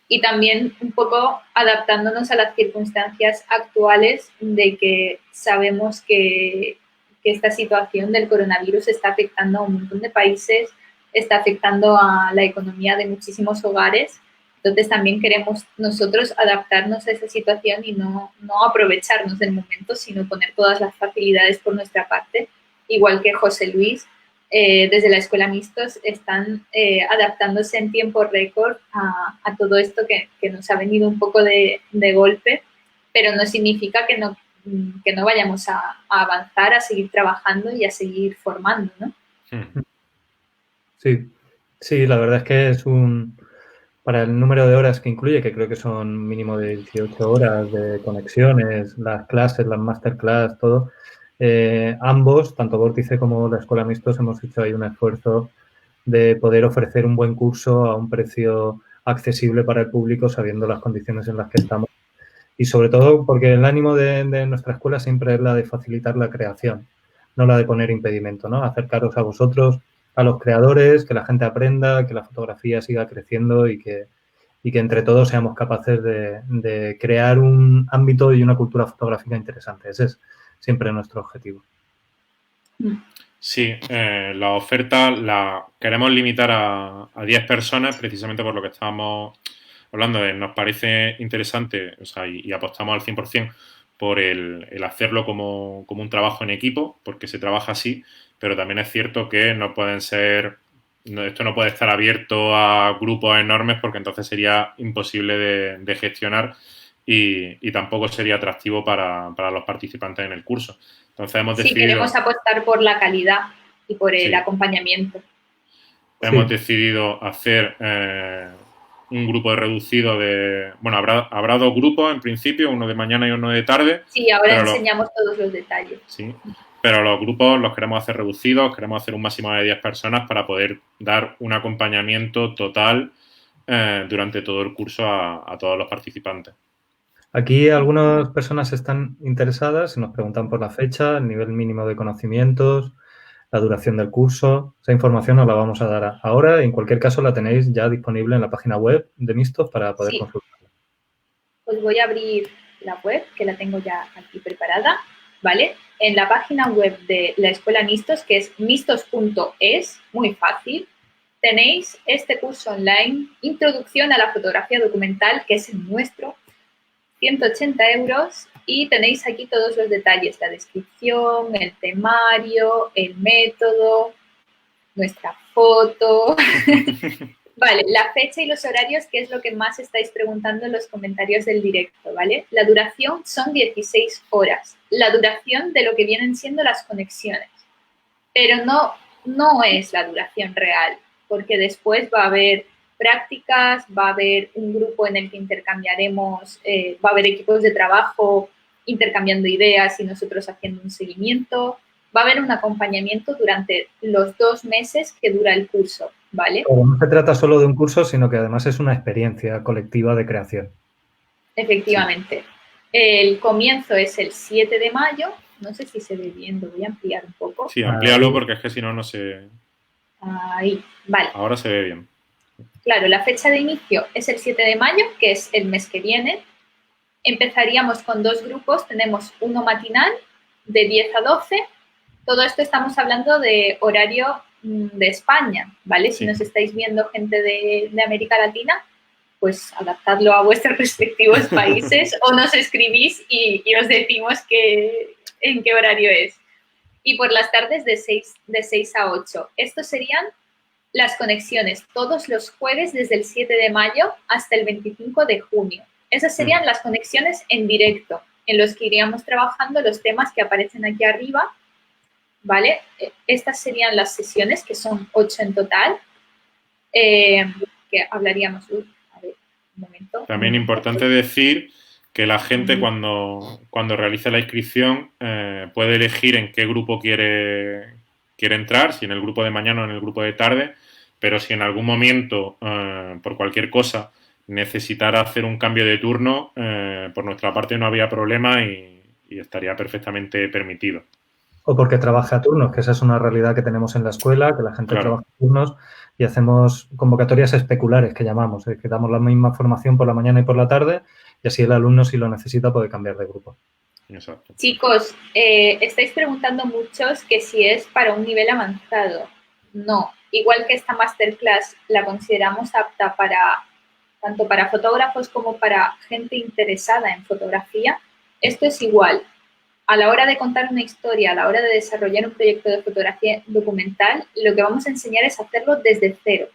y también un poco adaptándonos a las circunstancias actuales de que sabemos que esta situación del coronavirus está afectando a un montón de países, está afectando a la economía de muchísimos hogares. Entonces también queremos nosotros adaptarnos a esa situación y no aprovecharnos del momento, sino poner todas las facilidades por nuestra parte, igual que José Luis. Desde la Escuela Mistos están adaptándose en tiempo récord a todo esto que nos ha venido un poco de golpe, pero no significa que no vayamos a avanzar, a seguir trabajando y a seguir formando, ¿no? Sí, la verdad es que para el número de horas que incluye, que creo que son mínimo de 18 horas de conexiones, las clases, las masterclass, todo, ambos, tanto Vórtice como la Escuela Mistos, hemos hecho ahí un esfuerzo de poder ofrecer un buen curso a un precio accesible para el público, sabiendo las condiciones en las que estamos. Y sobre todo porque el ánimo de nuestra escuela siempre es la de facilitar la creación, no la de poner impedimento, ¿no? Acercaros a vosotros, a los creadores, que la gente aprenda, que la fotografía siga creciendo y que entre todos seamos capaces de crear un ámbito y una cultura fotográfica interesante. Ese es siempre nuestro objetivo. Sí, la oferta la queremos limitar a 10 personas precisamente por lo que estábamos hablando. Nos parece interesante, o sea, y apostamos al 100% por el hacerlo como un trabajo en equipo, porque se trabaja así, pero también es cierto que no pueden ser, esto no puede estar abierto a grupos enormes porque entonces sería imposible de gestionar y tampoco sería atractivo para los participantes en el curso. Entonces hemos decidido... Sí, queremos apostar por la calidad y por el acompañamiento. Hemos decidido hacer un grupo reducido de... Bueno, habrá 2 grupos en principio, uno de mañana y uno de tarde. Sí, ahora enseñamos todos los detalles. Sí, pero los grupos los queremos hacer reducidos, queremos hacer un máximo de 10 personas para poder dar un acompañamiento total durante todo el curso a todos los participantes. Aquí algunas personas están interesadas y nos preguntan por la fecha, el nivel mínimo de conocimientos, la duración del curso. Esa información os la vamos a dar ahora y en cualquier caso la tenéis ya disponible en la página web de Mistos para poder consultarla. Pues voy a abrir la web, que la tengo ya aquí preparada, ¿vale? En la página web de la Escuela Mistos, que es mistos.es, muy fácil, tenéis este curso online, Introducción a la Fotografía Documental, que es el nuestro, 180 €, y tenéis aquí todos los detalles, la descripción, el temario, el método, nuestra foto. Vale, la fecha y los horarios, que es lo que más estáis preguntando en los comentarios del directo, ¿vale? La duración son 16 horas, la duración de lo que vienen siendo las conexiones, pero no es la duración real, porque después va a haber prácticas, va a haber un grupo en el que intercambiaremos, va a haber equipos de trabajo intercambiando ideas y nosotros haciendo un seguimiento, va a haber un acompañamiento durante los 2 meses que dura el curso, ¿vale? Pero no se trata solo de un curso, sino que además es una experiencia colectiva de creación. Efectivamente. El comienzo es el 7 de mayo. No sé si se ve bien, lo voy a ampliar un poco. Sí, amplíalo porque es que si no, no se... Ahí, vale. Ahora se ve bien. Claro, la fecha de inicio es el 7 de mayo, que es el mes que viene. Empezaríamos con 2 grupos. Tenemos uno matinal de 10 a 12. Todo esto estamos hablando de horario de España, ¿vale? Si nos estáis viendo gente de América Latina, pues adaptadlo a vuestros respectivos países o nos escribís y os decimos en qué horario es. Y por las tardes de 6 a 8. Estos serían las conexiones todos los jueves desde el 7 de mayo hasta el 25 de junio. Esas serían las conexiones en directo, en los que iríamos trabajando los temas que aparecen aquí arriba, ¿vale? Estas serían las sesiones, que son 8 en total, que hablaríamos... a ver, un momento. También importante decir que la gente cuando realiza la inscripción puede elegir en qué grupo quiere entrar, si en el grupo de mañana o en el grupo de tarde, pero si en algún momento, por cualquier cosa, necesitara hacer un cambio de turno, por nuestra parte no había problema y estaría perfectamente permitido. O porque trabaje a turnos, que esa es una realidad que tenemos en la escuela, que la gente trabaja a turnos y hacemos convocatorias especulares, que llamamos, que damos la misma formación por la mañana y por la tarde y así el alumno, si lo necesita, puede cambiar de grupo. Exacto. Chicos, estáis preguntando muchos que si es para un nivel avanzado. No, igual que esta masterclass la consideramos apta tanto para fotógrafos como para gente interesada en fotografía, esto es igual. A la hora de contar una historia, a la hora de desarrollar un proyecto de fotografía documental, lo que vamos a enseñar es hacerlo desde cero,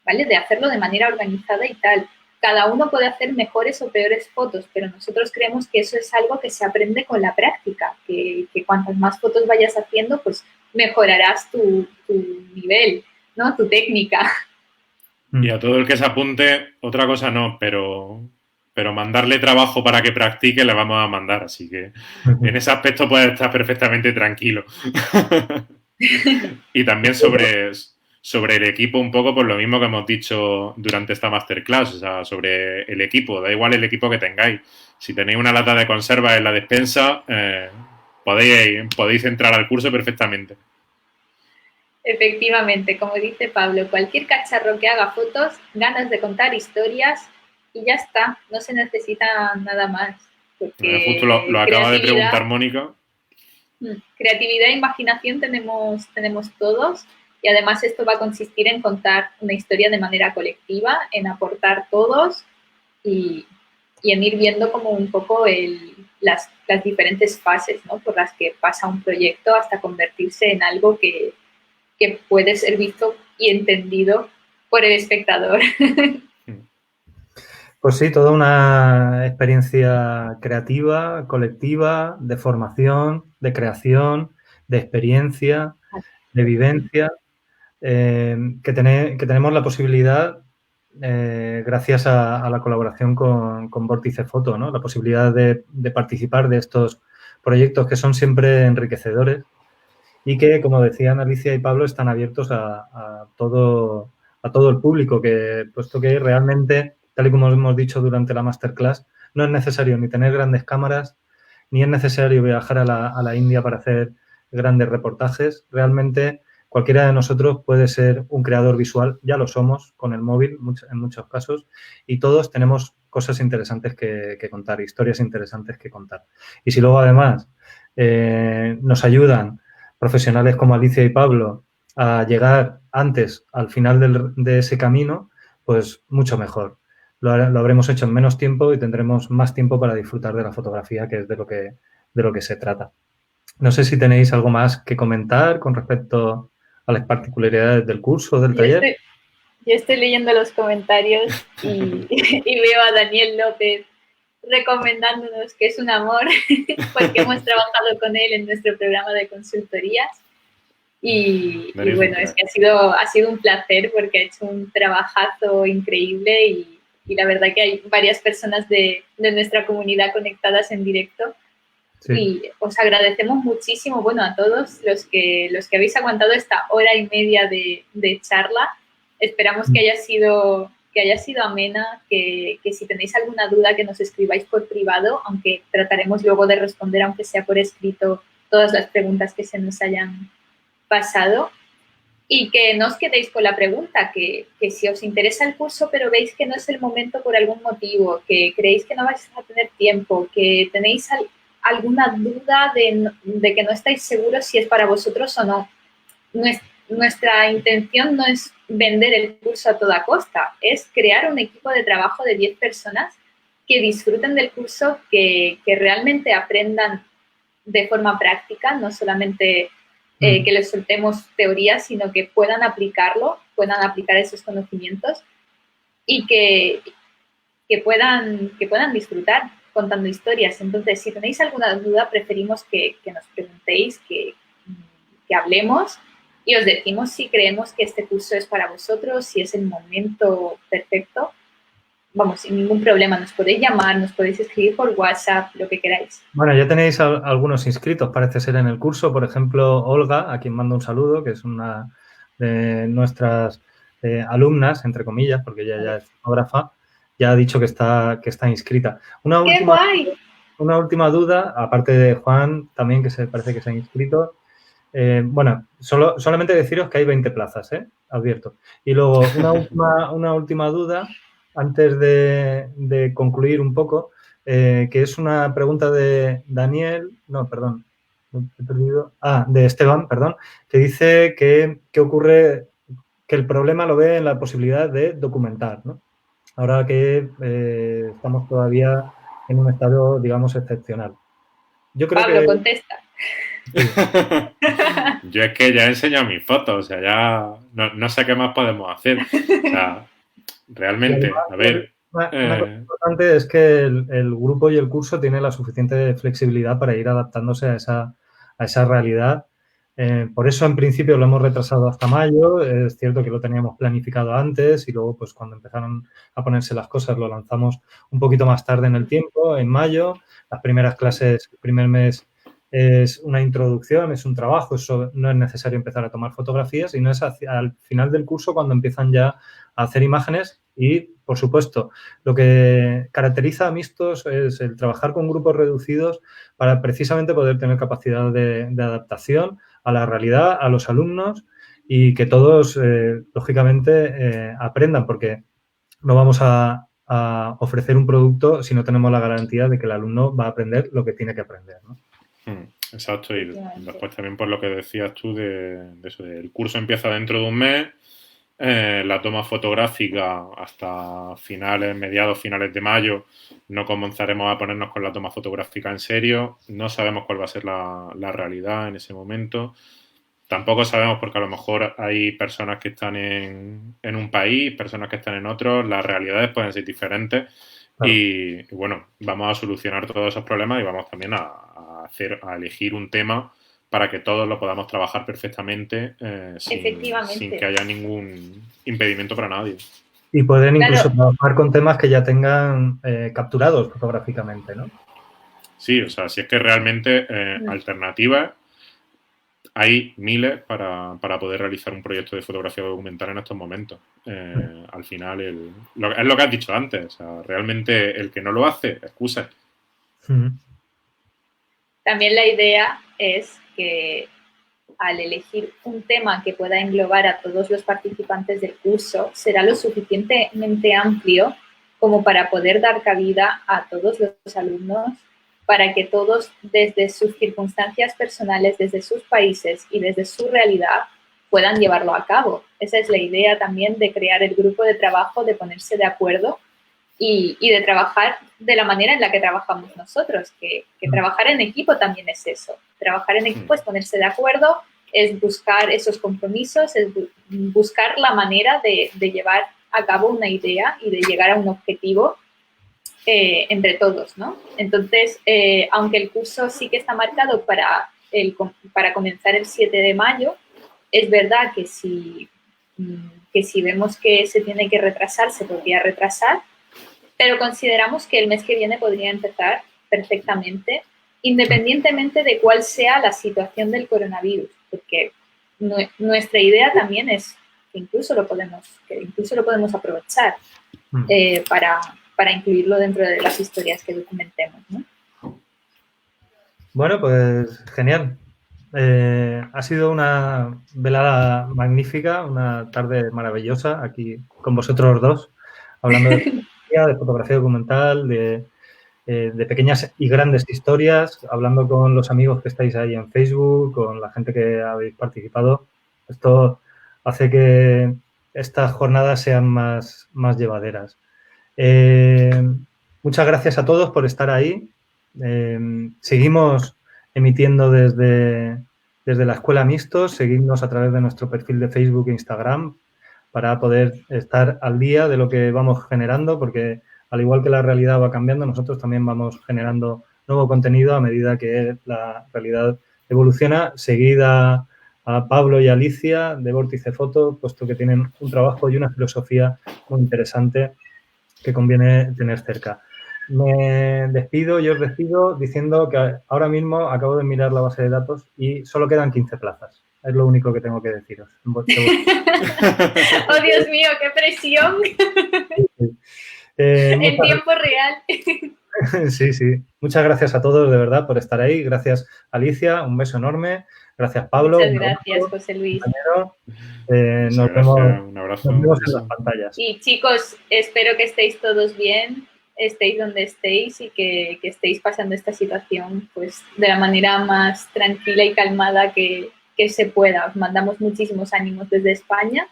¿vale? De hacerlo de manera organizada y tal. Cada uno puede hacer mejores o peores fotos, pero nosotros creemos que eso es algo que se aprende con la práctica, que cuantas más fotos vayas haciendo, pues mejorarás tu nivel, ¿no? Tu técnica. Y a todo el que se apunte, otra cosa no, pero mandarle trabajo para que practique le vamos a mandar, así que en ese aspecto puede estar perfectamente tranquilo. Y también sobre el equipo un poco, pues lo mismo que hemos dicho durante esta masterclass, o sea, sobre el equipo, da igual el equipo que tengáis. Si tenéis una lata de conserva en la despensa, podéis entrar al curso perfectamente. Efectivamente, como dice Pablo, cualquier cacharro que haga fotos, ganas de contar historias y ya está, no se necesita nada más. Porque justo lo acaba de preguntar Mónica. Creatividad e imaginación tenemos todos y además esto va a consistir en contar una historia de manera colectiva, en aportar todos y en ir viendo como un poco las diferentes fases, ¿no? Por las que pasa un proyecto hasta convertirse en algo que puede ser visto y entendido por el espectador. Pues sí, toda una experiencia creativa, colectiva, de formación, de creación, de experiencia, de vivencia, que tenemos la posibilidad, gracias a la colaboración con Vórtice Foto, ¿no? La posibilidad de participar de estos proyectos que son siempre enriquecedores y que, como decían Alicia y Pablo, están abiertos a todo el público, puesto que realmente, tal y como hemos dicho durante la masterclass, no es necesario ni tener grandes cámaras, ni es necesario viajar a la India para hacer grandes reportajes. Realmente, cualquiera de nosotros puede ser un creador visual, ya lo somos con el móvil en muchos casos, y todos tenemos cosas interesantes que contar, historias interesantes que contar. Y si luego, además, nos ayudan profesionales como Alicia y Pablo a llegar antes, al final de ese camino, pues mucho mejor. Lo habremos hecho en menos tiempo y tendremos más tiempo para disfrutar de la fotografía, que es de lo que se trata. No sé si tenéis algo más que comentar con respecto a las particularidades del curso, del taller. Yo estoy leyendo los comentarios y veo a Daniel López recomendándonos, que es un amor, porque hemos trabajado con él en nuestro programa de consultorías. Y bueno, es que ha sido un placer porque ha hecho un trabajazo increíble y la verdad que hay varias personas de nuestra comunidad conectadas en directo. Sí. Y os agradecemos muchísimo, bueno, a todos los que habéis aguantado esta hora y media de charla. Esperamos que haya sido amena, que si tenéis alguna duda que nos escribáis por privado, aunque trataremos luego de responder, aunque sea por escrito, todas las preguntas que se nos hayan pasado. Y que no os quedéis con la pregunta, que si os interesa el curso pero veis que no es el momento por algún motivo, que creéis que no vais a tener tiempo, que tenéis alguna duda de que no estáis seguros si es para vosotros o no. Nuestra intención no es vender el curso a toda costa, es crear un equipo de trabajo de 10 personas que disfruten del curso, que realmente aprendan de forma práctica, no solamente que les soltemos teoría, sino que puedan aplicarlo, puedan aplicar esos conocimientos y que puedan disfrutar contando historias. Entonces, si tenéis alguna duda, preferimos que nos preguntéis, que hablemos y os decimos si creemos que este curso es para vosotros, si es el momento perfecto. Vamos, sin ningún problema, nos podéis llamar, nos podéis escribir por WhatsApp, lo que queráis. Bueno, ya tenéis algunos inscritos, parece ser, en el curso. Por ejemplo, Olga, a quien mando un saludo, que es una de nuestras alumnas, entre comillas, porque ella ya es fotógrafa, ya ha dicho que está inscrita. ¡Qué guay! Una última duda, aparte de Juan, también, que parece que se ha inscrito. Bueno, solamente deciros que hay 20 plazas, advierto. Y luego, una última duda, antes de concluir un poco, que es una pregunta de Daniel, no, perdón, he perdido, de Esteban, perdón, que dice que ocurre, que el problema lo ve en la posibilidad de documentar, ¿no? Ahora que estamos todavía en un estado, digamos, excepcional. Yo creo Pablo, contesta. Sí. Yo es que ya he enseñado mis fotos, o sea, ya no sé qué más podemos hacer. O sea, realmente, además, a ver... Una cosa importante es que el grupo y el curso tienen la suficiente flexibilidad para ir adaptándose a esa realidad. Por eso, en principio, lo hemos retrasado hasta mayo. Es cierto que lo teníamos planificado antes y luego, pues, cuando empezaron a ponerse las cosas, lo lanzamos un poquito más tarde en el tiempo, en mayo. Las primeras clases, el primer mes, es una introducción, es un trabajo, eso no es necesario empezar a tomar fotografías y no es al final del curso cuando empiezan ya a hacer imágenes y, por supuesto, lo que caracteriza a Mixtos es el trabajar con grupos reducidos para precisamente poder tener capacidad de adaptación a la realidad, a los alumnos y que todos, lógicamente, aprendan, porque no vamos a ofrecer un producto si no tenemos la garantía de que el alumno va a aprender lo que tiene que aprender, ¿no? Exacto, y después también por lo que decías tú de eso, el curso empieza dentro de un mes, la toma fotográfica hasta mediados finales de mayo, no comenzaremos a ponernos con la toma fotográfica en serio, no sabemos cuál va a ser la realidad en ese momento, tampoco sabemos porque a lo mejor hay personas que están en un país, personas que están en otro, las realidades pueden ser diferentes. Claro. Y bueno, vamos a solucionar todos esos problemas y vamos también a elegir un tema para que todos lo podamos trabajar perfectamente sin que haya ningún impedimento para nadie. Y pueden incluso trabajar con temas que ya tengan capturados fotográficamente, ¿no? Sí, o sea, si es que realmente alternativas hay miles para poder realizar un proyecto de fotografía documental en estos momentos. Al final, es lo que has dicho antes. O sea, realmente el que no lo hace, excusa. También la idea es que al elegir un tema que pueda englobar a todos los participantes del curso, será lo suficientemente amplio como para poder dar cabida a todos los alumnos, para que todos, desde sus circunstancias personales, desde sus países y desde su realidad, puedan llevarlo a cabo. Esa es la idea también de crear el grupo de trabajo, de ponerse de acuerdo y de trabajar de la manera en la que trabajamos nosotros, que trabajar en equipo también es eso. Trabajar en equipo es ponerse de acuerdo, es buscar esos compromisos, es buscar la manera de llevar a cabo una idea y de llegar a un objetivo entre todos, ¿no? Entonces, aunque el curso sí que está marcado para comenzar el 7 de mayo, es verdad que si vemos que se tiene que retrasar, se podría retrasar, pero consideramos que el mes que viene podría empezar perfectamente, independientemente de cuál sea la situación del coronavirus, porque nuestra idea también es que incluso lo podemos aprovechar para incluirlo dentro de las historias que documentemos, ¿no? Bueno, pues genial. Ha sido una velada magnífica, una tarde maravillosa aquí con vosotros dos, hablando de fotografía documental, de pequeñas y grandes historias, hablando con los amigos que estáis ahí en Facebook, con la gente que habéis participado. Esto hace que estas jornadas sean más llevaderas. Muchas gracias a todos por estar ahí. Seguimos emitiendo desde la Escuela Mixtos, seguidnos a través de nuestro perfil de Facebook e Instagram para poder estar al día de lo que vamos generando, porque al igual que la realidad va cambiando, nosotros también vamos generando nuevo contenido a medida que la realidad evoluciona. Seguid a Pablo y Alicia de Vórtice Foto, puesto que tienen un trabajo y una filosofía muy interesante que conviene tener cerca. Me despido, yo os despido diciendo que ahora mismo acabo de mirar la base de datos y solo quedan 15 plazas. Es lo único que tengo que deciros. ¡Oh, Dios mío, qué presión! En tiempo real. Sí, sí. Muchas gracias a todos, de verdad, por estar ahí. Gracias, Alicia. Un beso enorme. Gracias, Pablo. Muchas gracias, José Luis. Nos vemos un abrazo. Nos vemos en las pantallas. Y chicos, espero que estéis todos bien, estéis donde estéis y que estéis pasando esta situación pues de la manera más tranquila y calmada que se pueda. Os mandamos muchísimos ánimos desde España,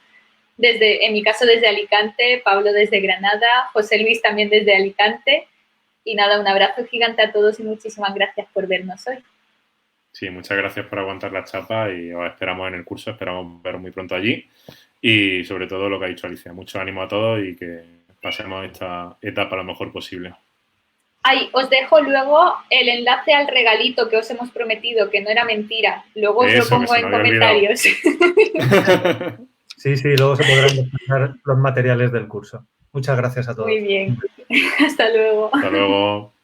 en mi caso desde Alicante, Pablo desde Granada, José Luis también desde Alicante. Y nada, un abrazo gigante a todos y muchísimas gracias por vernos hoy. Sí, muchas gracias por aguantar la chapa y os esperamos en el curso, esperamos veros muy pronto allí. Y sobre todo lo que ha dicho Alicia, mucho ánimo a todos y que pasemos esta etapa lo mejor posible. Ay, os dejo luego el enlace al regalito que os hemos prometido, que no era mentira. Luego os lo pongo en comentarios. Sí, luego se podrán descargar los materiales del curso. Muchas gracias a todos. Muy bien. Hasta luego. Hasta luego.